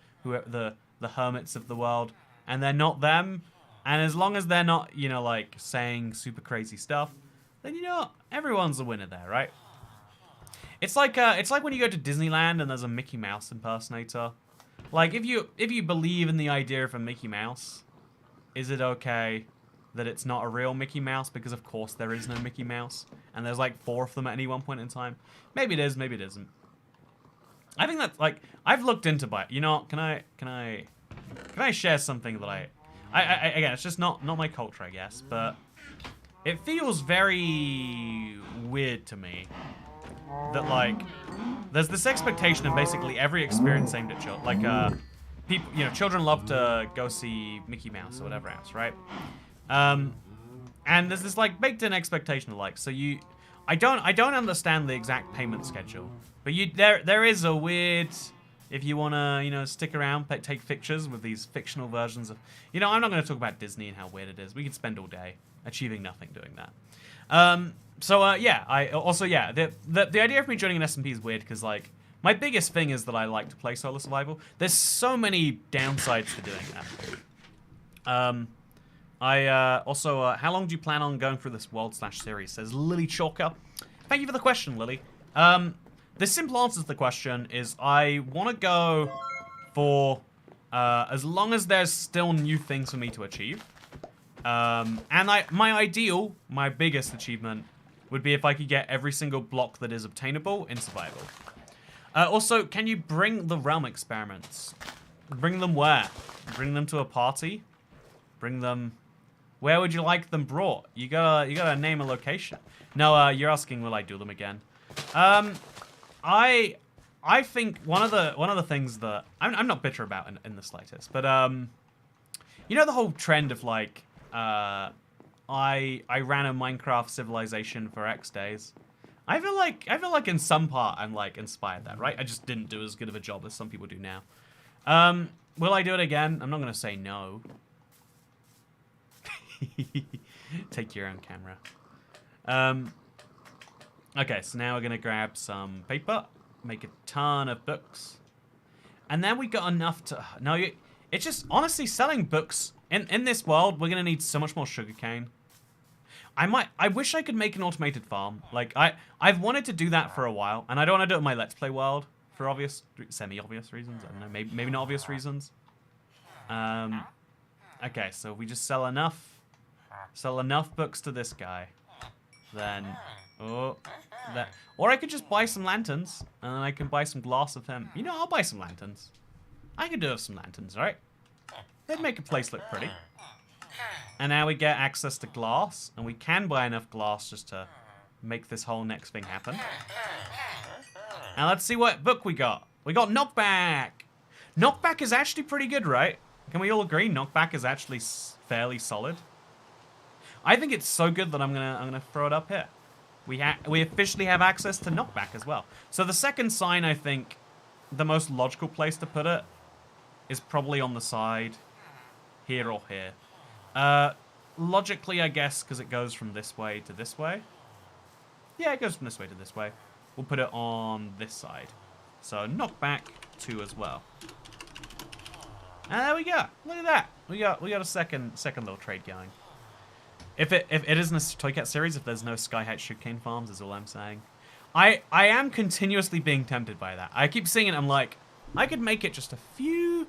Hermits of the world, and they're not them, and as long as they're not, you know, like saying super crazy stuff, then you know everyone's a winner there, right? It's like when you go to Disneyland and there's a Mickey Mouse impersonator. Like if you believe in the idea of a Mickey Mouse, is it okay that it's not a real Mickey Mouse? Because of course there is no Mickey Mouse, and there's like 4 of them at any one point in time. Maybe it is, maybe it isn't. I think that's like I've looked into it. You know, can I share something that I again, it's just not my culture, I guess, but it feels very weird to me that like there's this expectation of basically every experience aimed at children, like people, you know, children love to go see Mickey Mouse or whatever else, right? And there's this like baked in expectation of like, so I don't understand the exact payment schedule, but there is a weird, if you wanna, you know, stick around, take pictures with these fictional versions of, you know, I'm not gonna talk about Disney and how weird it is. We could spend all day achieving nothing doing that. Yeah, the idea of me joining an SMP is weird because like my biggest thing is that I like to play solo survival. There's so many downsides to doing that. Also, how long do you plan on going through this world/series? Says Lily Chalker. Thank you for the question, Lily. The simple answer to the question is I want to go for as long as there's still new things for me to achieve. And my biggest achievement would be if I could get every single block that is obtainable in survival. Also, can you bring the realm experiments? Bring them where? Bring them to a party? Bring them... Where would you like them brought? You gotta name a location. No, you're asking will I do them again? I think one of the things that I'm not bitter about in the slightest, but you know the whole trend of like I ran a Minecraft civilization for X days. I feel like in some part I'm like inspired that, right? I just didn't do as good of a job as some people do now. Will I do it again? I'm not gonna say no. Take your own camera. Okay, so now we're gonna grab some paper, make a ton of books, and then we got enough to. No, it's just honestly selling books in this world. We're gonna need so much more sugarcane. I wish I could make an automated farm. Like I've wanted to do that for a while, and I don't want to do it in my Let's Play world for obvious, semi-obvious reasons. I don't know, maybe not obvious reasons. Okay, so we just sell enough books to this guy, then or I could just buy some lanterns, and then I can buy some glass of him. You know, I'll buy some lanterns. I could do with some lanterns, right? They'd make a place look pretty. And now we get access to glass, and we can buy enough glass just to make this whole next thing happen. Now let's see what book we got. We got Knockback. Knockback is actually pretty good, right? Can we all agree Knockback is actually fairly solid? I think it's so good that I'm gonna throw it up here. We officially have access to Knockback as well. So the second sign, I think, the most logical place to put it is probably on the side, here or here. Logically, I guess, because it goes from this way to this way. Yeah, it goes from this way to this way. We'll put it on this side. So Knockback 2 as well. And there we go. Look at that. We got a second little trade going. If it isn't a Toy Cat series, if there's no Sky Heights sugarcane farms, is all I'm saying. I am continuously being tempted by that. I keep seeing it. I'm like, I could make it just a few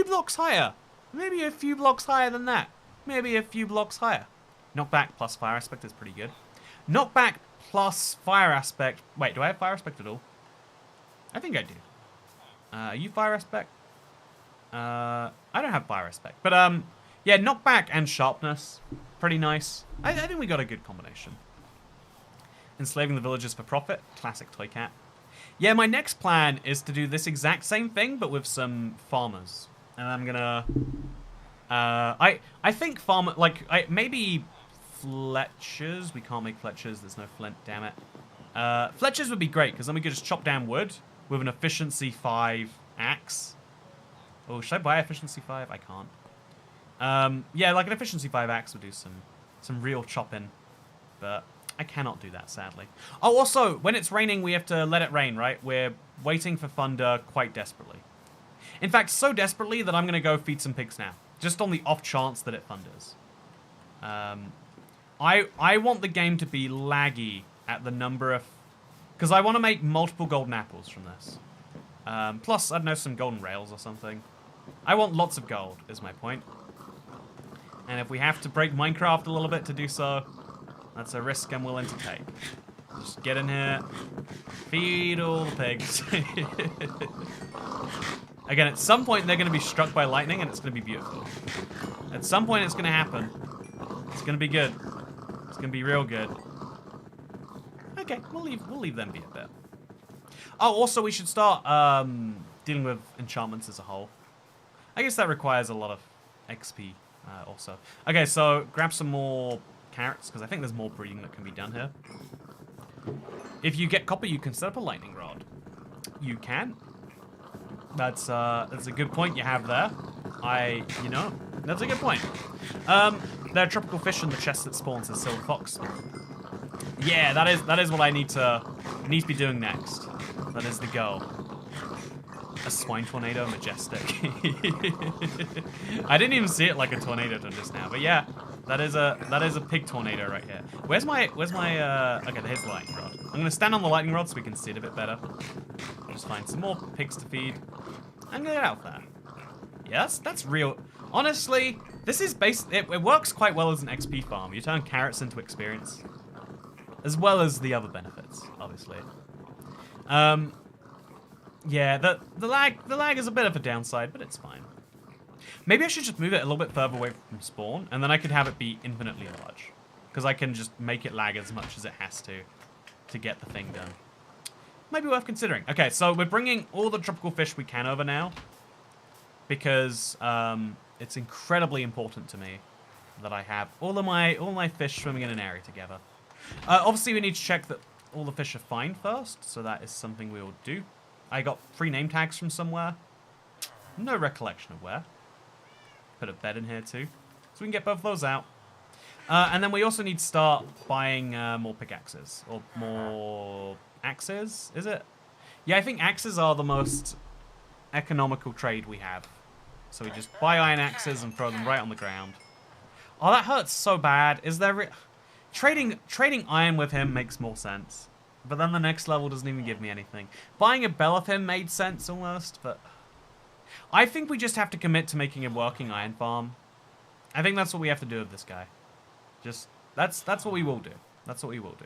blocks higher. Maybe a few blocks higher than that. Maybe a few blocks higher. Knockback plus fire aspect is pretty good. Knockback plus fire aspect. Wait, do I have fire aspect at all? I think I do. Are you fire aspect? I don't have fire respect. But, yeah, knockback and sharpness. Pretty nice. I think we got a good combination. Enslaving the villagers for profit. Classic Toy Cat. Yeah, my next plan is to do this exact same thing, but with some farmers. And I'm gonna... I think farmer... Like, maybe Fletchers. We can't make Fletchers. There's no flint, damn it. Fletchers would be great, because then we could just chop down wood with an efficiency 5 axe. Oh, should I buy efficiency 5? I can't. Yeah, like an efficiency 5 axe would do some real chopping. But I cannot do that, sadly. Oh, also, when it's raining, we have to let it rain, right? We're waiting for thunder quite desperately. In fact, so desperately that I'm going to go feed some pigs now. Just on the off chance that it thunders. I want the game to be laggy at the number of... Because I want to make multiple golden apples from this. Plus, I don't know, some golden rails or something. I want lots of gold, is my point. And if we have to break Minecraft a little bit to do so, that's a risk I'm willing to take. Just get in here, feed all the pigs. Again, at some point they're going to be struck by lightning and it's going to be beautiful. At some point it's going to happen. It's going to be good. It's going to be real good. Okay, we'll leave them be a bit. Oh, also we should start dealing with enchantments as a whole. I guess that requires a lot of XP also. Okay, so grab some more carrots, because I think there's more breeding that can be done here. If you get copper, you can set up a lightning rod. You can. That's a good point you have there. You know, that's a good point. There are tropical fish in the chest that spawns as silver fox. Yeah, that is what I need to be doing next. That is the goal. A swine tornado, majestic. I didn't even see it like a tornado till just now, but yeah, that is a pig tornado right here. Where's my okay, here's the lightning rod. I'm gonna stand on the lightning rod so we can see it a bit better. Just find some more pigs to feed. And get out there. Yeah, that's real. Honestly, this is it works quite well as an XP farm. You turn carrots into experience. As well as the other benefits, obviously. Yeah, the lag is a bit of a downside, but it's fine. Maybe I should just move it a little bit further away from spawn, and then I could have it be infinitely large. Because I can just make it lag as much as it has to get the thing done. Maybe worth considering. Okay, so we're bringing all the tropical fish we can over now. Because it's incredibly important to me that I have all my fish swimming in an area together. Obviously, we need to check that all the fish are fine first, so that is something we will do. I got 3 name tags from somewhere. No recollection of where. Put a bed in here too, so we can get both of those out. And then we also need to start buying more pickaxes. Or more axes, is it? Yeah, I think axes are the most economical trade we have. So we just buy iron axes and throw them right on the ground. Oh, that hurts so bad. Is there... Trading iron with him makes more sense. But then the next level doesn't even give me anything. Buying a bell of him made sense almost, but... I think we just have to commit to making a working iron farm. I think that's what we have to do with this guy. Just... That's what we will do. That's what we will do.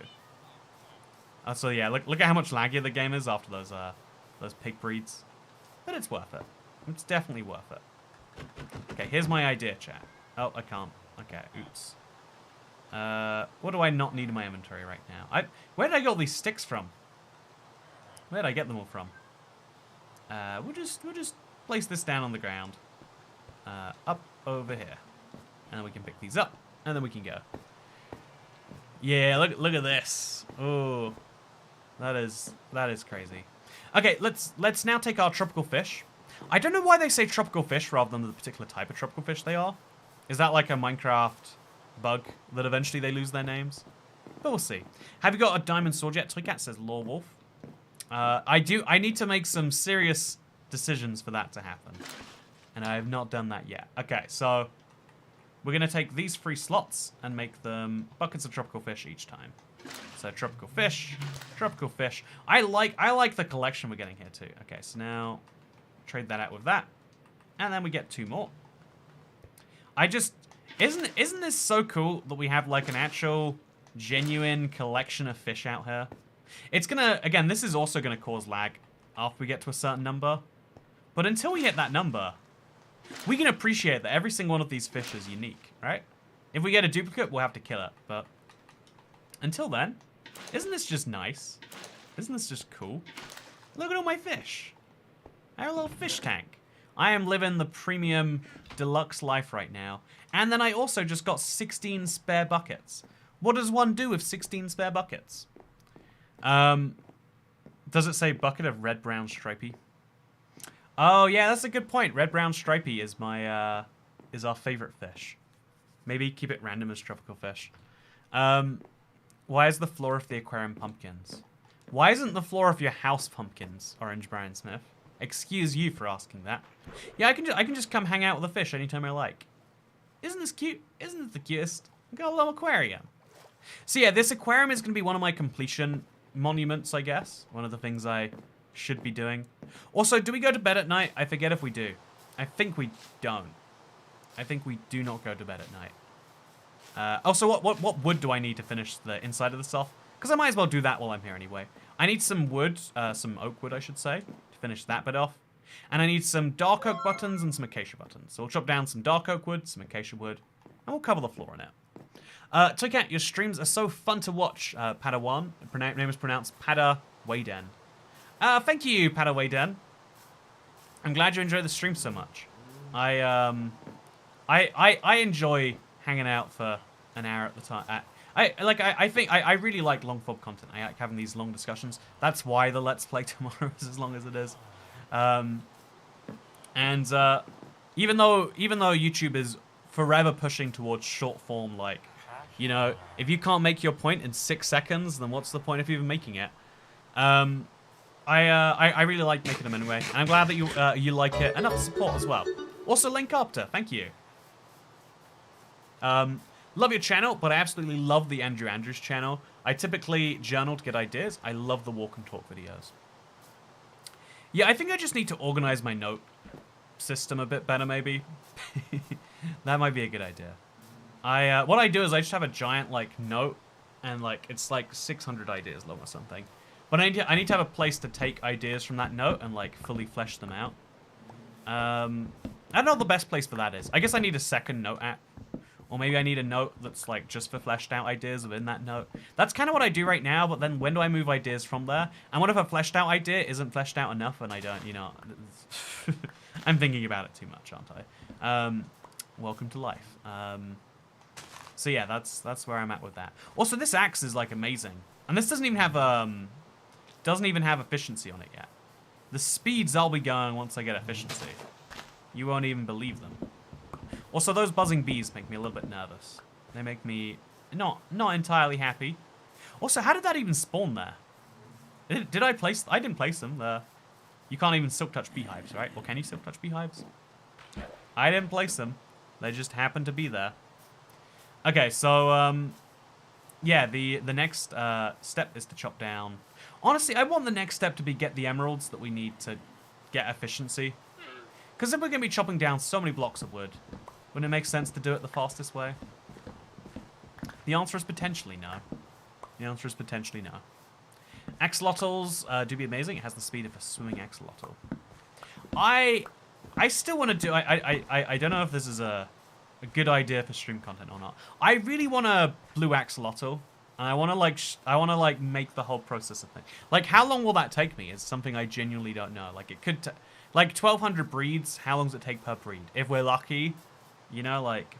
So yeah, look at how much laggier the game is after those pig breeds. But it's worth it. It's definitely worth it. Okay, here's my idea, chat. Oh, I can't. Okay, oops. What do I not need in my inventory right now? Where did I get all these sticks from? Where did I get them all from? We'll just place this down on the ground. Up over here. And then we can pick these up. And then we can go. Yeah, look at this. Oh. That is crazy. Okay, let's now take our tropical fish. I don't know why they say tropical fish rather than the particular type of tropical fish they are. Is that like a Minecraft bug that eventually they lose their names? But we'll see. Have you got a diamond sword yet? Toycat says Law Wolf. I do. I need to make some serious decisions for that to happen. And I have not done that yet. Okay, so we're going to take these 3 slots and make them buckets of tropical fish each time. So tropical fish, tropical fish. I like the collection we're getting here too. Okay, so now trade that out with that. And then we get 2 more. Isn't this so cool that we have like an actual genuine collection of fish out here? It's gonna, again, this is also gonna cause lag after we get to a certain number. But until we hit that number, We can appreciate that every single one of these fish is unique, right? If we get a duplicate, we'll have to kill it. But until then, isn't this just nice? Isn't this just cool? Look at all my fish. I have a little fish tank. I am living the premium deluxe life right now. And then I also just got 16 spare buckets. What does one do with 16 spare buckets? Does it say bucket of red, brown, stripy? Oh yeah, that's a good point. Red, brown, stripy is my is our favorite fish. Maybe keep it random as tropical fish. Why is the floor of the aquarium pumpkins? Why isn't the floor of your house pumpkins, Orange Brian Smith? Excuse you for asking that. Yeah, I can just come hang out with a fish anytime I like. Isn't this cute? Isn't it the cutest? I got a little aquarium. So yeah, this aquarium is going to be one of my completion monuments, I guess. One of the things I should be doing. Also, do we go to bed at night? I forget if we do. I think we don't. I think we do not go to bed at night. Also, what wood do I need to finish the inside of this off? Because I might as well do that while I'm here anyway. I need some wood, some oak wood, I should say, to finish that bit off. And I need some dark oak buttons and some acacia buttons. So we'll chop down some dark oak wood, some acacia wood, and we'll cover the floor in it. Toycat, your streams are so fun to watch, Padawan. Name is pronounced Pada Wayden. Thank you, Pada Wayden. I'm glad you enjoy the stream so much. I enjoy hanging out for an hour at the time. I really like long form content. I like having these long discussions. That's why the Let's Play tomorrow is as long as it is. Even though YouTube is forever pushing towards short form, like, you know, if you can't make your point in 6 seconds, then what's the point of even making it? I really like making them anyway, and I'm glad that you like it. Enough support as well. Also, Linkopter, thank you. Love your channel, but I absolutely love the Andrew Andrews channel. I typically journal to get ideas. I love the walk and talk videos. Yeah, I think I just need to organize my note system a bit better, maybe. That might be a good idea. What I do is I just have a giant, like, note, and, like, it's, like, 600 ideas long or something. But I need to have a place to take ideas from that note and, like, fully flesh them out. I don't know what the best place for that is. I guess I need a second note app. Or maybe I need a note that's, like, just for fleshed out ideas within that note. That's kind of what I do right now, but then when do I move ideas from there? And what if a fleshed out idea isn't fleshed out enough and I don't, you know... I'm thinking about it too much, aren't I? Welcome to life. So yeah, that's where I'm at with that. Also, this axe is, like, amazing. And this doesn't even have efficiency on it yet. The speeds I'll be going once I get efficiency. You won't even believe them. Also, those buzzing bees make me a little bit nervous. They make me not entirely happy. Also, how did that even spawn there? Did I place... I didn't place them. You can't even silk touch beehives, right? Or can you silk touch beehives? I didn't place them. They just happened to be there. Okay, so, yeah, the next step is to chop down... Honestly, I want the next step to be get the emeralds that we need to get efficiency. Because if we're going to be chopping down so many blocks of wood, wouldn't it make sense to do it the fastest way? The answer is potentially no. The answer is potentially no. Axolotls do be amazing. It has the speed of a swimming axolotl. I still want to do... I don't know if this is a good idea for stream content or not. I really want a blue axolotl. And I want to like make the whole process a thing. Like, how long will that take me is something I genuinely don't know. Like, it could... Like, 1,200 breeds, how long does it take per breed? If we're lucky, you know, like,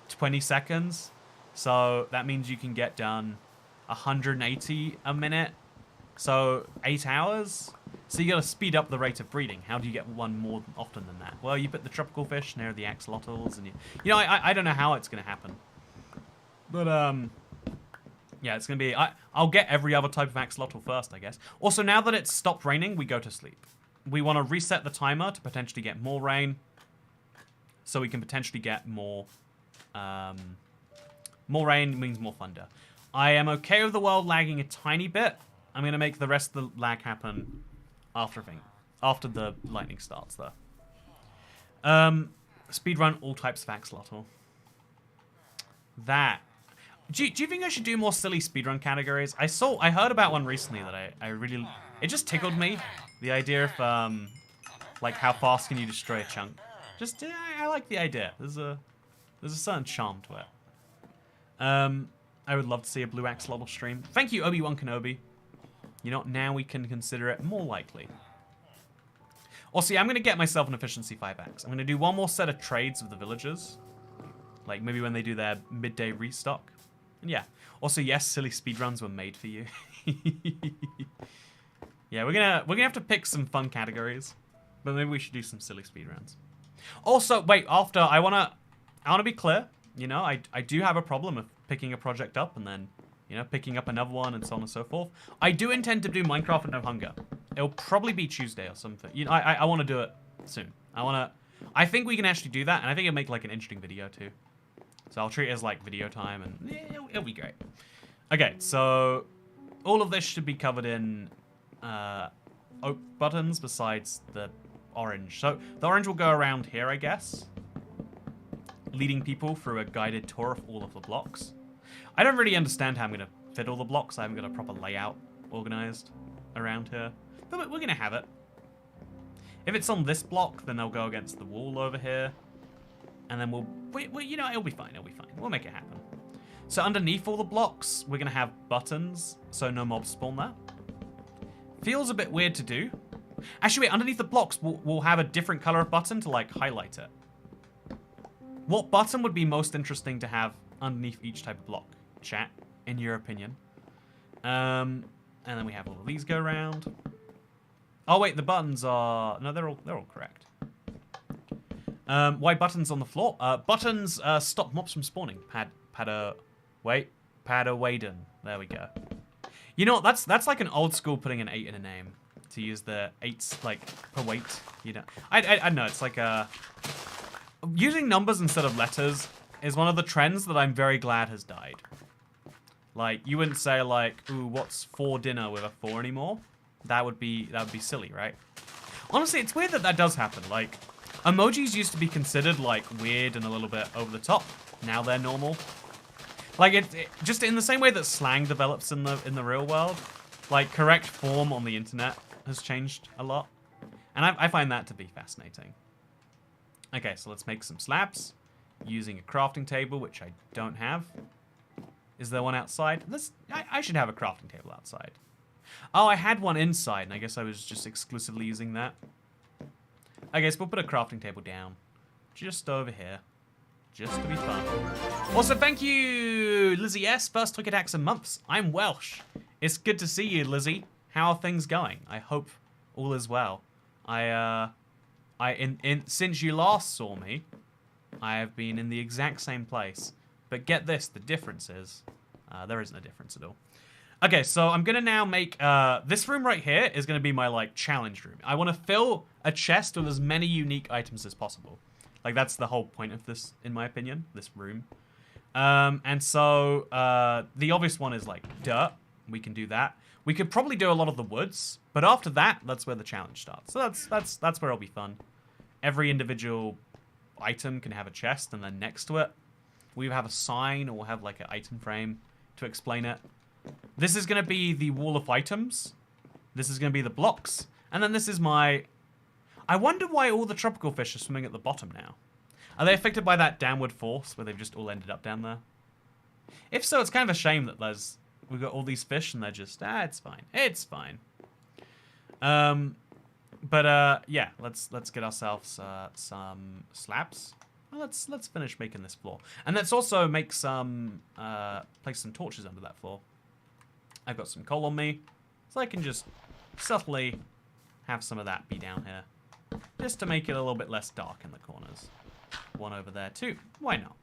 20 seconds. So, that means you can get done 180 a minute. So, 8 hours. So, you gotta speed up the rate of breeding. How do you get one more often than that? Well, you put the tropical fish near the axolotls, and you know, I don't know how it's gonna happen. But, yeah, it's gonna be... I'll get every other type of axolotl first, I guess. Also, now that it's stopped raining, we go to sleep. We want to reset the timer to potentially get more rain, so we can potentially get more... more rain means more thunder. I am okay with the world lagging a tiny bit. I'm going to make the rest of the lag happen after the lightning starts, though. Speedrun all types of axolotl. That... Do you think I should do more silly speedrun categories? I heard about one recently that I really... It just tickled me. The idea of, like, how fast can you destroy a chunk? Just, I like the idea. There's a certain charm to it. I would love to see a blue axolotl stream. Thank you, Obi-Wan Kenobi. You know, now we can consider it more likely. Also, yeah, I'm going to get myself an efficiency 5x. I'm going to do one more set of trades with the villagers. Like, maybe when they do their midday restock. And yeah. Also, yes, silly speedruns were made for you. Yeah, we're gonna have to pick some fun categories. But maybe we should do some silly speedruns. Also, wait, after, I wanna be clear. You know, I do have a problem of picking a project up and then, you know, picking up another one and so on and so forth. I do intend to do Minecraft with No Hunger. It'll probably be Tuesday or something. You know, I want to do it soon. I think we can actually do that, and I think it'll make like an interesting video too. So I'll treat it as like video time, and yeah, it'll be great. Okay, so all of this should be covered in oak buttons besides the orange. So the orange will go around here, I guess, leading people through a guided tour of all of the blocks. I don't really understand how I'm going to fit all the blocks. I haven't got a proper layout organized around here. But we're going to have it. If it's on this block, then they'll go against the wall over here. And then we'll you know, it'll be fine. It'll be fine. We'll make it happen. So underneath all the blocks, we're going to have buttons, so no mobs spawn there. Feels a bit weird to do. Actually, wait, underneath the blocks, we'll have a different color of button to, like, highlight it. What button would be most interesting to have underneath each type of block? Chat, in your opinion. And then we have all of these go around. Oh, wait, the buttons are... No, they're all correct. Why buttons on the floor? Buttons stop mobs from spawning. Padawaden. There we go. You know, that's like an old school putting an 8 in a name. To use the 8s, like, per weight. You know, I know, it's like a... Using numbers instead of letters is one of the trends that I'm very glad has died. Like, you wouldn't say, like, ooh, what's for dinner with a 4 anymore? That would be silly, right? Honestly, it's weird that does happen. Like, emojis used to be considered, like, weird and a little bit over the top. Now they're normal. Like, it just in the same way that slang develops in the real world, like, correct form on the internet has changed a lot. And I find that to be fascinating. Okay, so let's make some slabs using a crafting table, which I don't have. Is there one outside? I should have a crafting table outside. Oh, I had one inside, and I guess I was just exclusively using that. I guess we'll put a crafting table down just over here, just to be fun. Also, thank you, Lizzie S. First Twig attacks in months. I'm Welsh. It's good to see you, Lizzie. How are things going? I hope all is well. Since you last saw me, I have been in the exact same place. But get this, the difference is, there isn't a difference at all. Okay, so I'm gonna now make, this room right here is gonna be my, like, challenge room. I wanna fill a chest with as many unique items as possible. Like, that's the whole point of this, in my opinion, this room. And so, the obvious one is, like, dirt. We can do that. We could probably do a lot of the woods, but after that, that's where the challenge starts. So that's where it'll be fun. Every individual item can have a chest, and then next to it, we have a sign, or we'll have, like, an item frame to explain it. This is going to be the wall of items. This is going to be the blocks. And then this is my... I wonder why all the tropical fish are swimming at the bottom now. Are they affected by that downward force where they've just all ended up down there? If so, it's kind of a shame that we've got all these fish and they're just, it's fine. It's fine. Yeah, let's get ourselves some slabs. Well, let's finish making this floor. And let's also make some, place some torches under that floor. I've got some coal on me, so I can just subtly have some of that be down here. Just to make it a little bit less dark in the corners. One over there too. Why not?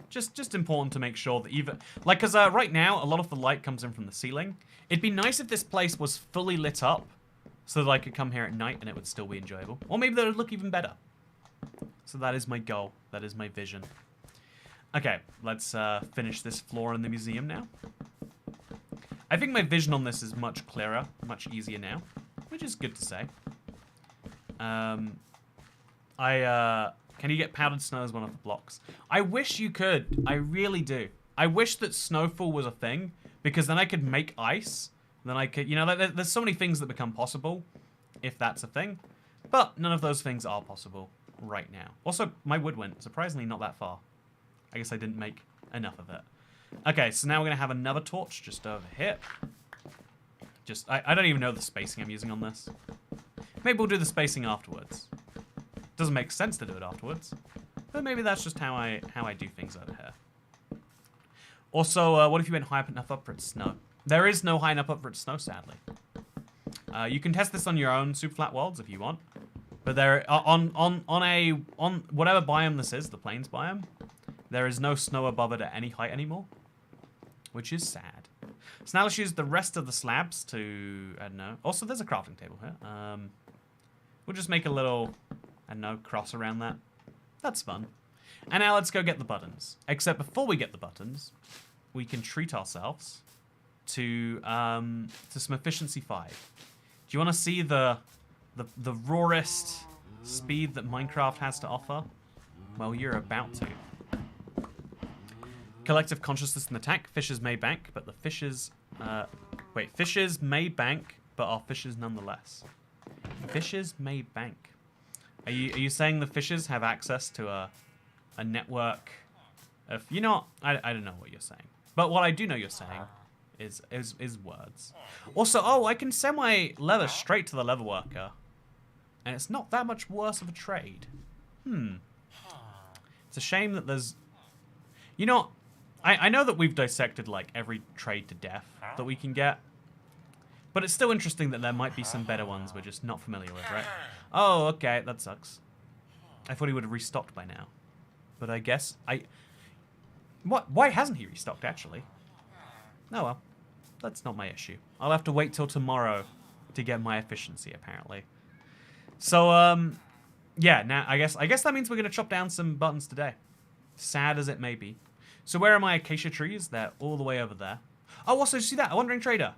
Just important to make sure that even... Like, because right now, a lot of the light comes in from the ceiling. It'd be nice if this place was fully lit up, so that I could come here at night and it would still be enjoyable. Or maybe that would look even better. So that is my goal. That is my vision. Okay, let's finish this floor in the museum now. I think my vision on this is much clearer, much easier now, which is good to say. Can you get powdered snow as one of the blocks? I wish you could. I really do. I wish that snowfall was a thing, because then I could make ice. Then I could, you know, there's so many things that become possible if that's a thing. But none of those things are possible. right now. Also, my wood went surprisingly not that far. I guess I didn't make enough of it. Okay, so now we're going to have another torch just over here. I don't even know the spacing I'm using on this. Maybe we'll do the spacing afterwards. Doesn't make sense to do it afterwards. But maybe that's just how I do things over here. Also, what if you went high enough up for its snow? There is no high enough up for its snow, sadly. You can test this on your own Superflat worlds if you want. But there, on whatever biome this is, the plains biome, there is no snow above it at any height anymore. Which is sad. So now let's use the rest of the slabs to, I don't know. Also, there's a crafting table here. We'll just make a little, I don't know, cross around that. That's fun. And now let's go get the buttons. Except before we get the buttons, we can treat ourselves to some efficiency 5. Do you want to see the rawest speed that Minecraft has to offer? Well, you're about to. Collective consciousness and attack. Fishes may bank, but the fishes... fishes may bank, but are fishes nonetheless. Fishes may bank. Are you saying the fishes have access to a network of... You know, I don't know what you're saying. But what I do know you're saying is words. Also, oh, I can send my leather straight to the leather worker. And it's not that much worse of a trade. It's a shame that there's... You know... I know that we've dissected, like, every trade to death that we can get. But it's still interesting that there might be some better ones we're just not familiar with, right? Oh, okay, that sucks. I thought he would have restocked by now. But I guess why hasn't he restocked, actually? Oh, well. That's not my issue. I'll have to wait till tomorrow to get my efficiency, apparently. So, yeah, now, I guess that means we're going to chop down some buttons today. Sad as it may be. So where are my acacia trees? They're all the way over there. Oh, also, see that? A wandering trader.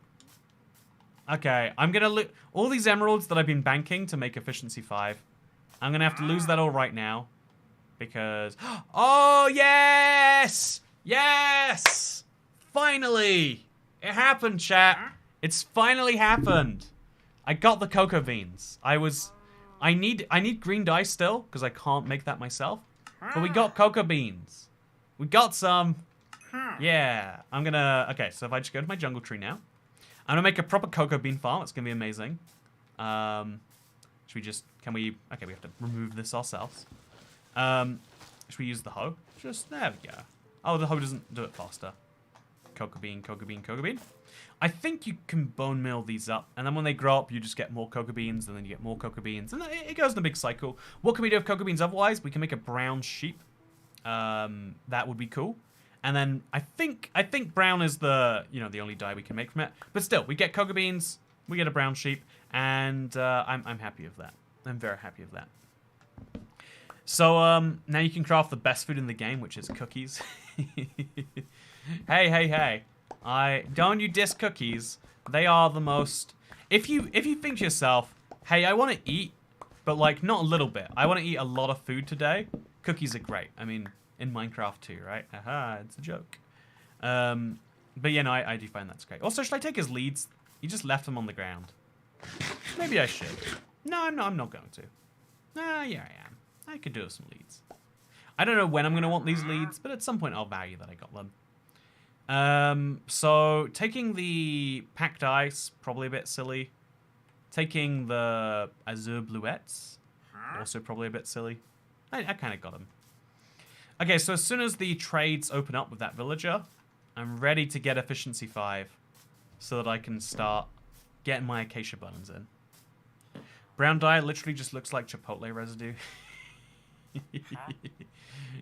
Okay, I'm going to loot all these emeralds that I've been banking to make efficiency 5. I'm going to have to lose that all right now. Because... Oh, yes! Yes! Finally! It happened, chat. It's finally happened. I got the cocoa beans. I need green dye still, because I can't make that myself. But we got cocoa beans. We got some. Yeah. I'm gonna... Okay, so if I just go to my jungle tree now. I'm gonna make a proper cocoa bean farm. It's gonna be amazing. Should we just... Can we... Okay, we have to remove this ourselves. Should we use the hoe? Just... There we go. Oh, the hoe doesn't do it faster. Cocoa bean, cocoa bean, cocoa bean. I think you can bone meal these up. And then when they grow up, you just get more cocoa beans. And then you get more cocoa beans. And it goes in a big cycle. What can we do with cocoa beans otherwise? We can make a brown sheep. That would be cool. And then I think brown is the only dye we can make from it. But still, we get cocoa beans, we get a brown sheep, and I'm happy with that. I'm very happy with that. So now you can craft the best food in the game, which is cookies. Hey. Don't you diss cookies. They are the most... If you think to yourself, hey, I want to eat, but like not a little bit. I want to eat a lot of food today. Cookies are great. I mean, in Minecraft too, right? Haha, it's a joke. But yeah, no, I do find that's great. Also, should I take his leads? He just left them on the ground. Maybe I should. No, I'm not going to. Yeah, I am. I could do with some leads. I don't know when I'm going to want these leads, but at some point I'll value that I got them. So, taking the packed ice, probably a bit silly. Taking the azure bluettes, also probably a bit silly. I kind of got him. Okay, so as soon as the trades open up with that villager, I'm ready to get efficiency 5 so that I can start getting my acacia buttons in. Brown dye literally just looks like chipotle residue.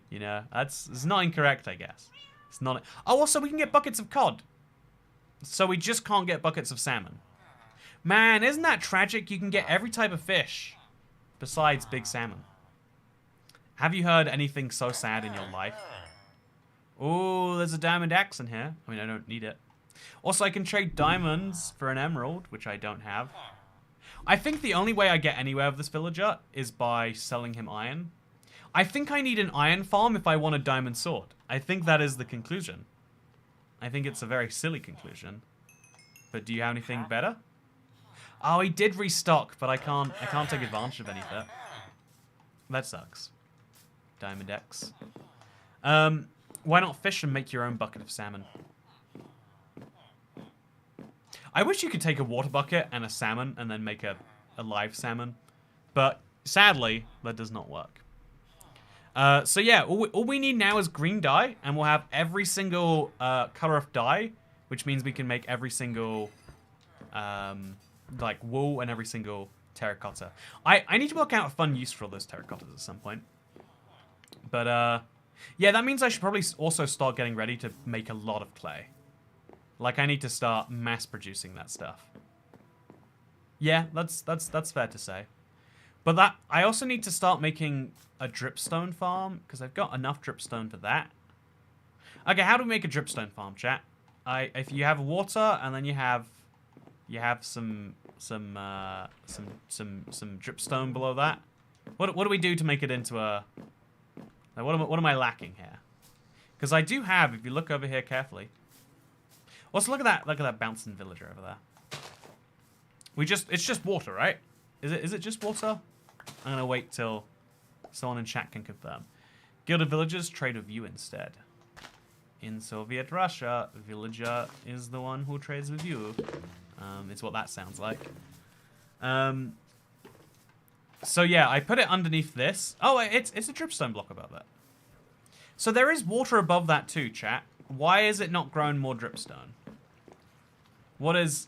You know, it's not incorrect, I guess. It's not. Oh, also we can get buckets of cod. So we just can't get buckets of salmon. Man, isn't that tragic? You can get every type of fish besides big salmon. Have you heard anything so sad in your life? Oh, there's a diamond axe in here. I mean, I don't need it. Also, I can trade diamonds for an emerald, which I don't have. I think the only way I get anywhere with this villager is by selling him iron. I think I need an iron farm if I want a diamond sword. I think that is the conclusion. I think it's a very silly conclusion. But do you have anything better? Oh, he did restock, but I can't take advantage of any of it. That sucks. Diamond X. Why not fish and make your own bucket of salmon? I wish you could take a water bucket and a salmon and then make a live salmon. But sadly, that does not work. So yeah, all we need now is green dye, and we'll have every single color of dye, which means we can make every single like wool and every single terracotta. I need to work out a fun use for all those terracottas at some point. But yeah, that means I should probably also start getting ready to make a lot of clay. Like I need to start mass producing that stuff. Yeah, that's fair to say. But that I also need to start making a dripstone farm because I've got enough dripstone for that. Okay, how do we make a dripstone farm, chat? If you have water and then you have some dripstone below that. What do we do to make it into a? Like, what am I lacking here? Because I do have, if you look over here carefully. Also, look at that bouncing villager over there. It's just water, right? Is it just water? I'm gonna wait till someone in chat can confirm. Gilded villagers trade with you instead. In Soviet Russia, villager is the one who trades with you. It's what that sounds like. So yeah, I put it underneath this. Oh, it's a dripstone block above it. So there is water above that too, chat. Why is it not growing more dripstone? What is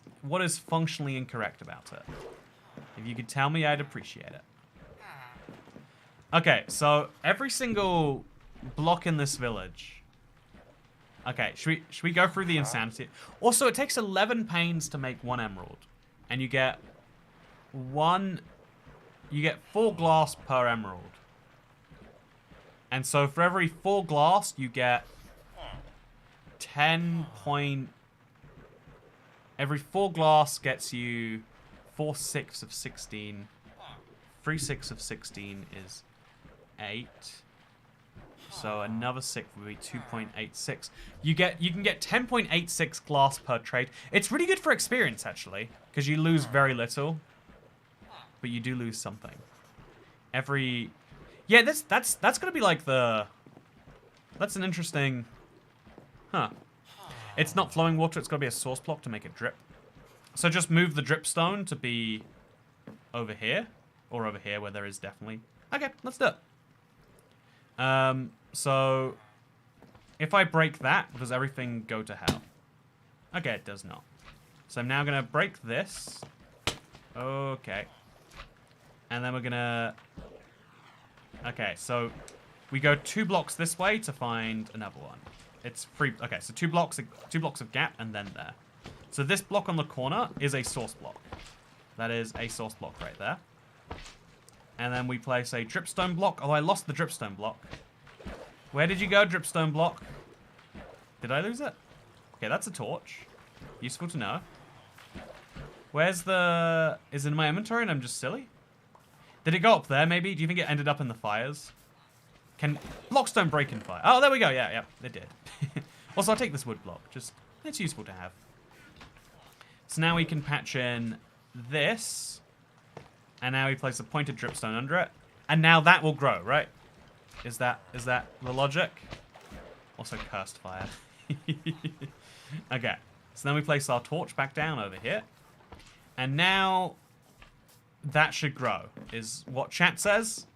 functionally incorrect about it? If you could tell me, I'd appreciate it. Okay, so every single block in this village. Okay, should we go through the insanity? Also, it takes 11 panes to make 1 emerald, and you get 4 glass per emerald. And so for every 4 glass, you get 10 point. Every 4 glass gets you 4/6 of 16. 3/6 of 16 is 8. So another 6 would be 2.86. You can get 10.86 glass per trade. It's really good for experience actually, because you lose very little, but you do lose something. Yeah, that's gonna be like that's an interesting. Huh. It's not flowing water. It's got to be a source block to make it drip. So just move the dripstone to be over here, or over here where there is definitely. Okay, let's do it. So if I break that, does everything go to hell? Okay, it does not. So I'm now gonna break this. Okay. And then we're gonna. Okay, so we go 2 blocks this way to find another one. It's free. Okay, so 2 blocks of gap, and then there. So this block on the corner is a source block. That is a source block right there. And then we place a dripstone block. Oh, I lost the dripstone block. Where did you go, dripstone block? Did I lose it? Okay, that's a torch. Useful to know. Where's the... Is it in my inventory and I'm just silly? Did it go up there, maybe? Do you think it ended up in the fires? Blocks don't break in fire. Oh, there we go. Yeah, it did. Also, I'll take this wood block. It's useful to have. So now we can patch in this. And now we place a pointed dripstone under it. And now that will grow, right? Is that the logic? Also cursed fire. Okay. So then we place our torch back down over here. And now that should grow, is what chat says.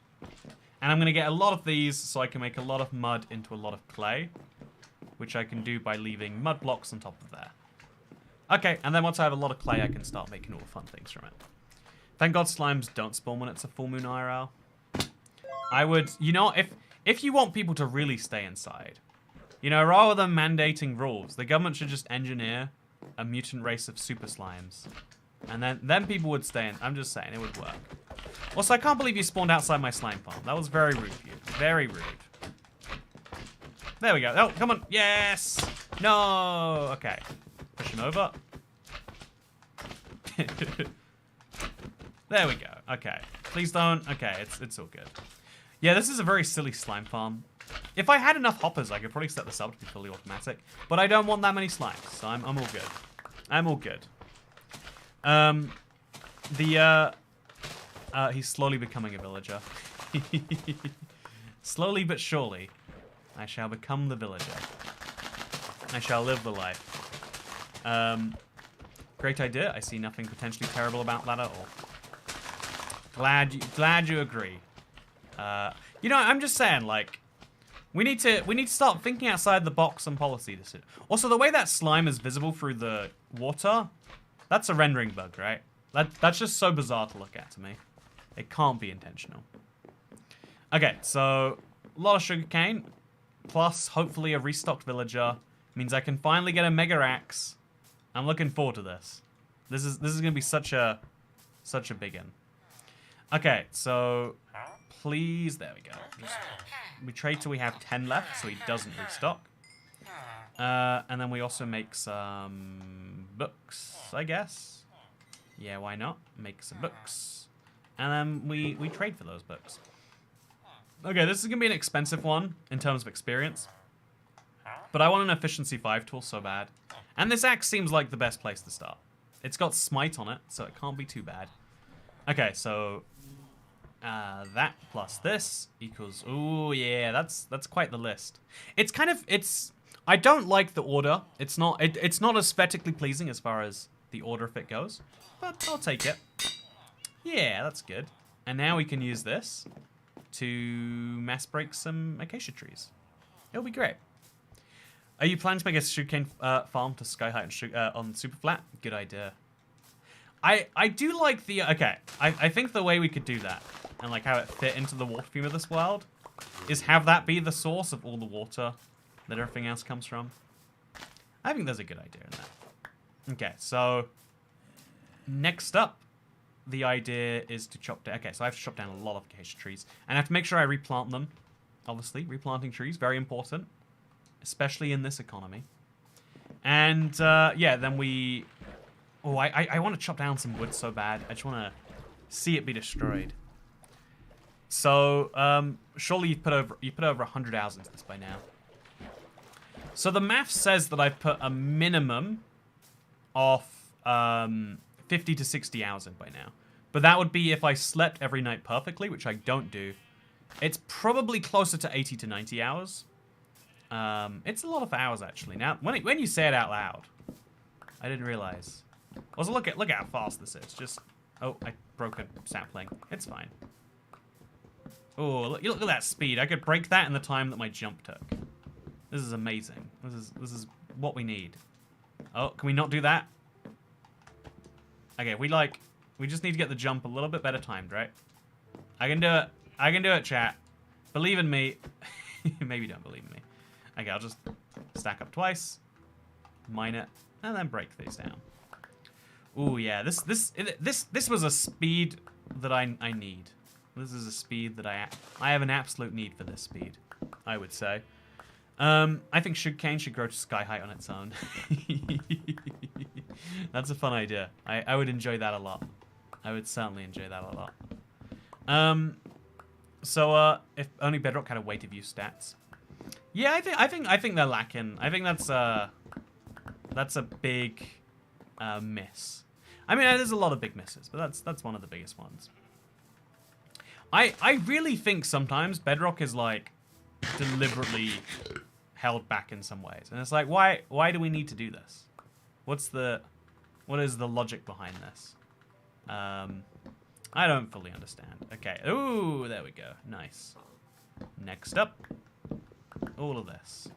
And I'm going to get a lot of these so I can make a lot of mud into a lot of clay, which I can do by leaving mud blocks on top of there. Okay, and then once I have a lot of clay, I can start making all the fun things from it. Thank God slimes don't spawn when it's a full moon IRL. I would, you know, if you want people to really stay inside, you know, rather than mandating rules, the government should just engineer a mutant race of super slimes. And then people would stay in. I'm just saying, it would work. Also, I can't believe you spawned outside my slime farm. That was very rude of you. Very rude. There we go. Oh, come on. Yes! No! Okay. Push him over. There we go. Okay. Please don't. Okay, it's all good. Yeah, this is a very silly slime farm. If I had enough hoppers, I could probably set this up to be fully automatic. But I don't want that many slimes, so I'm all good. I'm all good. He's slowly becoming a villager. Slowly but surely, I shall become the villager. I shall live the life. Great idea. I see nothing potentially terrible about that at all. Glad you agree. You know, I'm just saying, like, we need to start thinking outside the box on policy decisions. Also, the way that slime is visible through the water, that's a rendering bug, right? That's just so bizarre to look at to me. It can't be intentional. Okay, so a lot of sugarcane, plus hopefully a restocked villager means I can finally get a mega axe. I'm looking forward to this. This is gonna be such a big one. Okay, so please, there we go. We trade till we have 10 left, so he doesn't restock. And then we also make some books, I guess. Yeah, why not? Make some books. And then we trade for those books. Okay, this is going to be an expensive one in terms of experience. But I want an efficiency 5 tool so bad. And this axe seems like the best place to start. It's got smite on it, so it can't be too bad. Okay, so that plus this equals... Ooh, yeah, that's quite the list. It's kind of... I don't like the order. It's not aesthetically pleasing as far as the order of it goes. But I'll take it. Yeah, that's good. And now we can use this to mass break some acacia trees. It'll be great. Are you planning to make a sugarcane farm to sky height on Superflat? Good idea. I do like the... Okay, I think the way we could do that, and like how it fit into the water theme of this world, is have that be the source of all the water that everything else comes from. I think there's a good idea in that. Okay, so next up, the idea is to chop down... Okay, so I have to chop down a lot of acacia trees. And I have to make sure I replant them. Obviously, replanting trees, very important. Especially in this economy. And, yeah, then we... Oh, I want to chop down some wood so bad. I just want to see it be destroyed. So, surely you've put over 100 hours into this by now. So the math says that I've put a minimum of 50 to 60 hours in by now. But that would be if I slept every night perfectly, which I don't do. It's probably closer to 80 to 90 hours. It's a lot of hours, actually. Now, when you say it out loud, I didn't realize. Also, look at how fast this is. Just... Oh, I broke a sapling. It's fine. Oh, look at that speed. I could break that in the time that my jump took. This is amazing. This is what we need. Oh, can we not do that? Okay, we just need to get the jump a little bit better timed, right? I can do it. I can do it, chat. Believe in me. Maybe don't believe in me. Okay, I'll just stack up twice, mine it, and then break these down. Ooh, yeah, this was a speed that I need. This is a speed that I have an absolute need for this speed, I would say. I think sugarcane should grow to sky height on its own. That's a fun idea. I would enjoy that a lot. I would certainly enjoy that a lot. So if only Bedrock had a weight of use stats. Yeah, I think they're lacking. I think that's a big miss. I mean, there's a lot of big misses, but that's one of the biggest ones. I really think sometimes Bedrock is like deliberately held back in some ways, and it's like, why do we need to do this? What is the logic behind this? I don't fully understand. Okay. Ooh, there we go. Nice. Next up, all of this.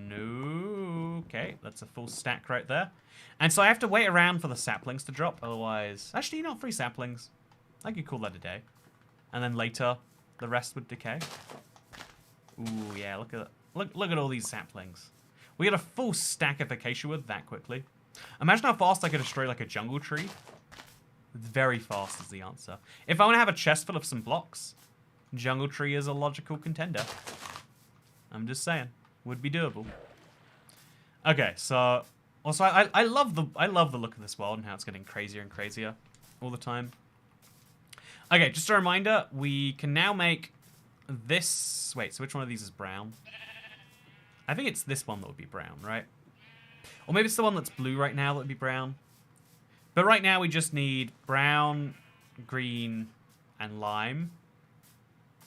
No. Okay, that's a full stack right there. And so I have to wait around for the saplings to drop, otherwise... Actually, not 3 saplings. I could call that a day. And then later, the rest would decay. Ooh, yeah, look at all these saplings. We get a full stack of acacia wood that quickly. Imagine how fast I could destroy like a jungle tree. Very fast is the answer. If I want to have a chest full of some blocks, jungle tree is a logical contender. I'm just saying, would be doable. Okay, so also I love the look of this world and how it's getting crazier and crazier all the time. Okay, just a reminder, we can now make this. Wait, so which one of these is brown? I think it's this one that would be brown, right? Or maybe it's the one that's blue right now that would be brown. But right now we just need brown, green, and lime.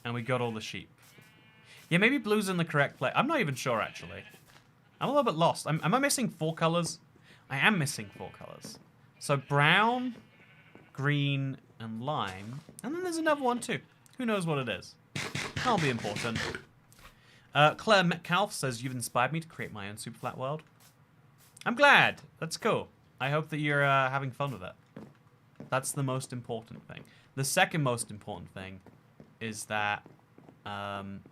And we got all the sheep. Yeah, maybe blue's in the correct place. I'm not even sure, actually. I'm a little bit lost. Am I missing 4 colors? I am missing 4 colors. So brown, green, and lime. And then there's another one, too. Who knows what it is? That'll be important. Claire Metcalf says, you've inspired me to create my own Superflat world. I'm glad. That's cool. I hope that you're having fun with it. That's the most important thing. The second most important thing is that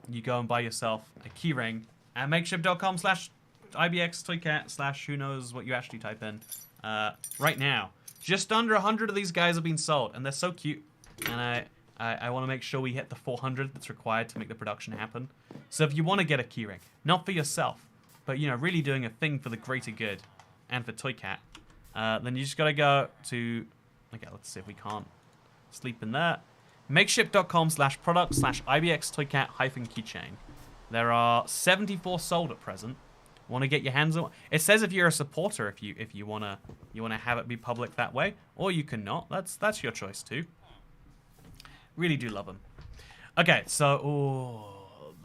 you go and buy yourself a keyring at makeshift.com/IBXToyCat/ who knows what you actually type in right now. Just under 100 of these guys have been sold, and they're so cute. And I want to make sure we hit the 400 that's required to make the production happen. So if you want to get a keyring, not for yourself, but you know, really doing a thing for the greater good and for ToyCat, then you just got to go to... Okay, let's see if we can't sleep in there. Makeshift.com/product/IBXToyCat-keychain. There are 74 sold at present. Want to get your hands on? It says if you're a supporter, if you wanna have it be public that way, or you can not. That's your choice too. Really do love them. Okay, so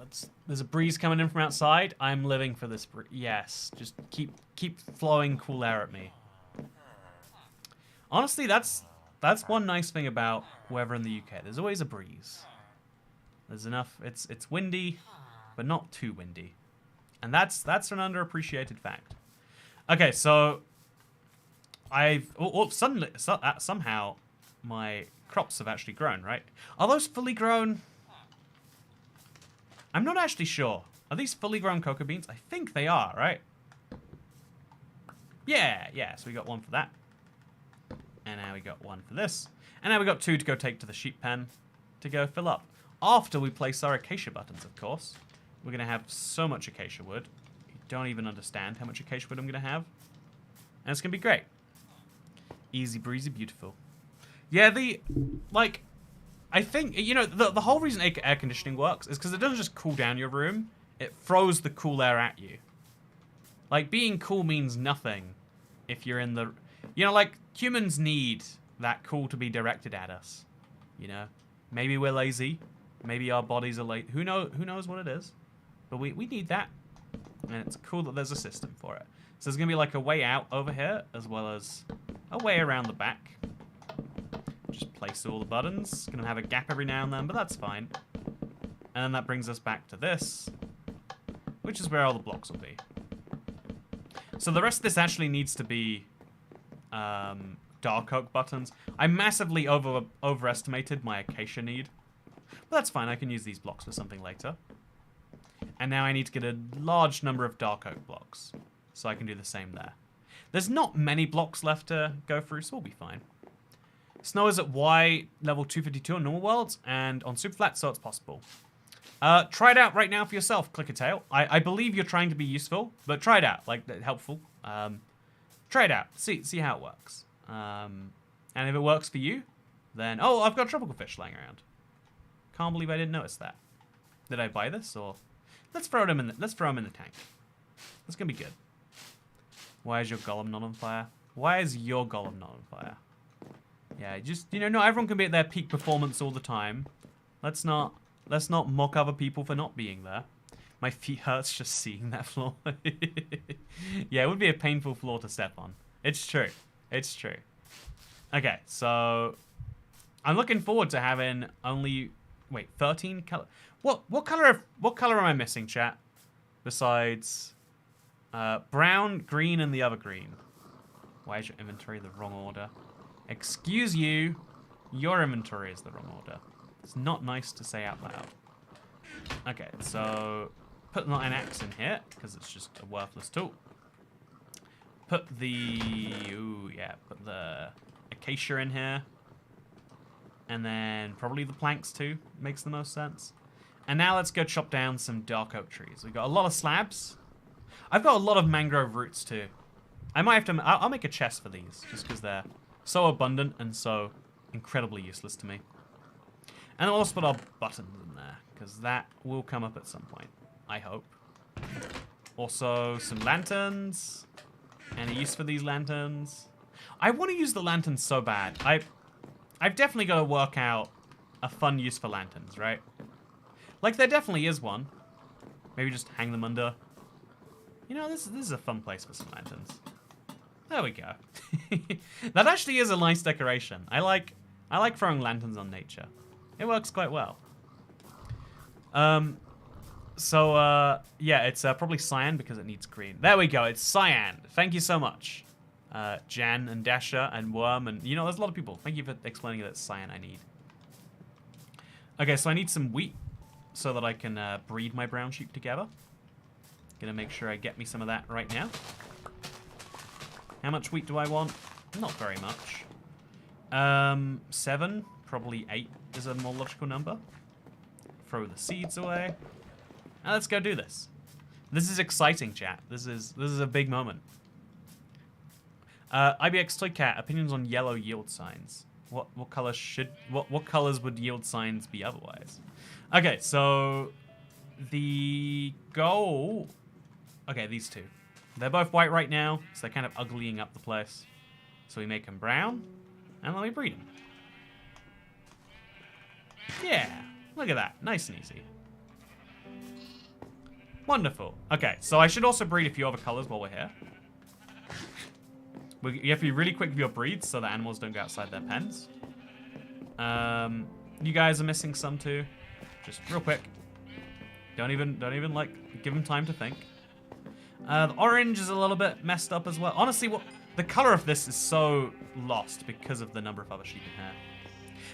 there's a breeze coming in from outside. I'm living for this breeze. Yes, just keep flowing cool air at me. Honestly, that's one nice thing about weather in the UK. There's always a breeze. There's enough. It's windy, but not too windy, and that's an underappreciated fact. Okay, so suddenly somehow my crops have actually grown. Right? Are those fully grown? I'm not actually sure. Are these fully grown cocoa beans? I think they are. Right? Yeah. So we got one for that. And now we got one for this. And now we got 2 to go take to the sheep pen to go fill up. After we place our acacia buttons, of course. We're going to have so much acacia wood. You don't even understand how much acacia wood I'm going to have. And it's going to be great. Easy breezy, beautiful. Yeah, I think, you know, the whole reason air conditioning works is because it doesn't just cool down your room. It throws the cool air at you. Like, being cool means nothing if you're in the... You know, like, humans need that cool to be directed at us. You know? Maybe we're lazy. Maybe our bodies are late. Who knows what it is? But we need that. And it's cool that there's a system for it. So there's going to be like a way out over here, as well as a way around the back. Just place all the buttons. Going to have a gap every now and then, but that's fine. And then that brings us back to this, which is where all the blocks will be. So the rest of this actually needs to be dark oak buttons. I massively overestimated my acacia need. But that's fine, I can use these blocks for something later. And now I need to get a large number of dark oak blocks, so I can do the same there. There's not many blocks left to go through, so we'll be fine. Snow is at Y level 252 on normal worlds, and on Superflat, so it's possible. Try it out right now for yourself, Clickatail. I believe you're trying to be useful, but try it out, like, helpful. Try it out, see how it works. And if it works for you, then... Oh, I've got a tropical fish laying around. Can't believe I didn't notice that. Did I buy this, or... Let's throw him in the tank. That's gonna be good. Why is your golem not on fire? Why is your golem not on fire? Yeah, just, you know, not everyone can be at their peak performance all the time. Let's not mock other people for not being there. My feet hurts just seeing that floor. Yeah, it would be a painful floor to step on. It's true. It's true. Okay, so I'm looking forward to having only 13 color. What color am I missing, chat? Besides brown, green, and the other green. Why is your inventory the wrong order? Excuse you, your inventory is the wrong order. It's not nice to say out loud. Okay, so put an axe in here because it's just a worthless tool. Put the acacia in here. And then probably the planks too. Makes the most sense. And now let's go chop down some dark oak trees. We've got a lot of slabs. I've got a lot of mangrove roots too. I might have to... I'll make a chest for these, just because they're so abundant and so incredibly useless to me. And I'll also put our buttons in there, because that will come up at some point. I hope. Also, some lanterns. Any use for these lanterns? I want to use the lanterns so bad. I've definitely got to work out a fun use for lanterns, right? Like, there definitely is one. Maybe just hang them under. You know, this is a fun place for some lanterns. There we go. That actually is a nice decoration. I like throwing lanterns on nature. It works quite well. Yeah, it's probably cyan because it needs green. There we go. It's cyan. Thank you so much, Jan and Dasha and Worm, and you know, there's a lot of people. Thank you for explaining that it's cyan I need. Okay, so I need some wheat so that I can breed my brown sheep together. Gonna make sure I get me some of that right now. How much wheat do I want? Not very much. 7, probably 8 is a more logical number. Throw the seeds away. Now let's go do this. This is exciting, chat. This is a big moment. IBX Toycat, opinions on yellow yield signs. What colors would yield signs be otherwise? Okay, so the goal. Okay, these two. They're both white right now, so they're kind of uglying up the place. So we make them brown, and then we breed them. Yeah, look at that. Nice and easy. Wonderful. Okay, so I should also breed a few other colors while we're here. You have to be really quick with your breeds so the animals don't go outside their pens. You guys are missing some too. Just real quick. Don't even like give them time to think. The orange is a little bit messed up as well. Honestly, the color of this is so lost because of the number of other sheep in here.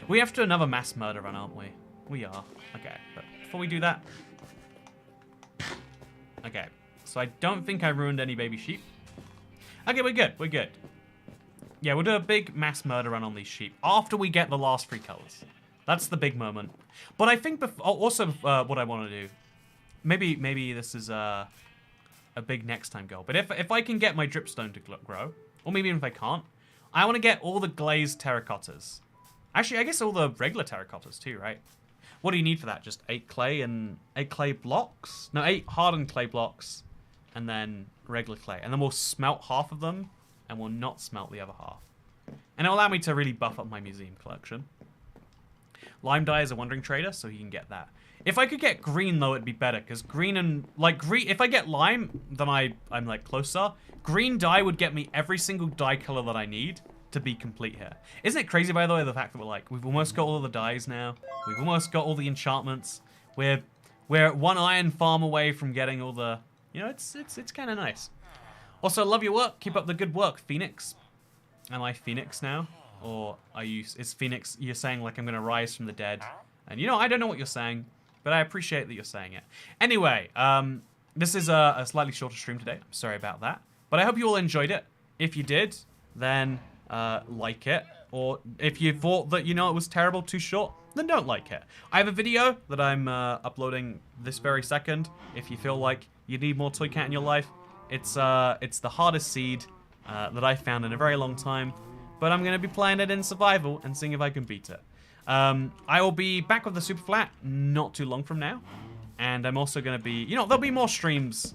We have to do another mass murder run, aren't we? We are. Okay, but before we do that. Okay, so I don't think I ruined any baby sheep. Okay, we're good. We're good. Yeah, we'll do a big mass murder run on these sheep after we get the last 3 colors. That's the big moment. But I think also what I want to do, maybe this is a big next time goal. But if I can get my dripstone to grow, or maybe even if I can't, I want to get all the glazed terracottas. Actually, I guess all the regular terracottas too, right? What do you need for that? Just 8 clay and 8 clay blocks? No, 8 hardened clay blocks, and then regular clay. And then we'll smelt half of them, and we'll not smelt the other half. And it'll allow me to really buff up my museum collection. Lime dye is a wandering trader, so he can get that. If I could get green, though, it'd be better, because green and, like, green, if I get lime, then I'm, like, closer. Green dye would get me every single dye color that I need to be complete here. Isn't it crazy, by the way, the fact that we're, like, we've almost got all the dyes now. We've almost got all the enchantments. We're 1 iron farm away from getting all the, you know, it's kind of nice. Also, love your work. Keep up the good work, Phoenix. Am I Phoenix now? Or is Phoenix, you're saying, like, I'm going to rise from the dead? And, you know, I don't know what you're saying, but I appreciate that you're saying it. Anyway, this is a slightly shorter stream today. I'm sorry about that. But I hope you all enjoyed it. If you did, then like it. Or if you thought that, you know, it was terrible, too short, then don't like it. I have a video that I'm uploading this very second. If you feel like you need more Toy Cat in your life, it's the hardest seed that I've found in a very long time. But I'm going to be playing it in survival and seeing if I can beat it. I will be back with the Superflat not too long from now. And I'm also going to be, you know, there'll be more streams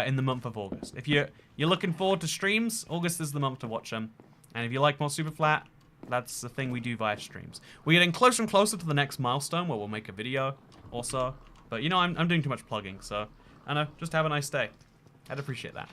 in the month of August. If you're looking forward to streams, August is the month to watch them. And if you like more Superflat, that's the thing we do via streams. We're getting closer and closer to the next milestone where we'll make a video also. But, you know, I'm doing too much plugging, so I don't know, just have a nice day. I'd appreciate that.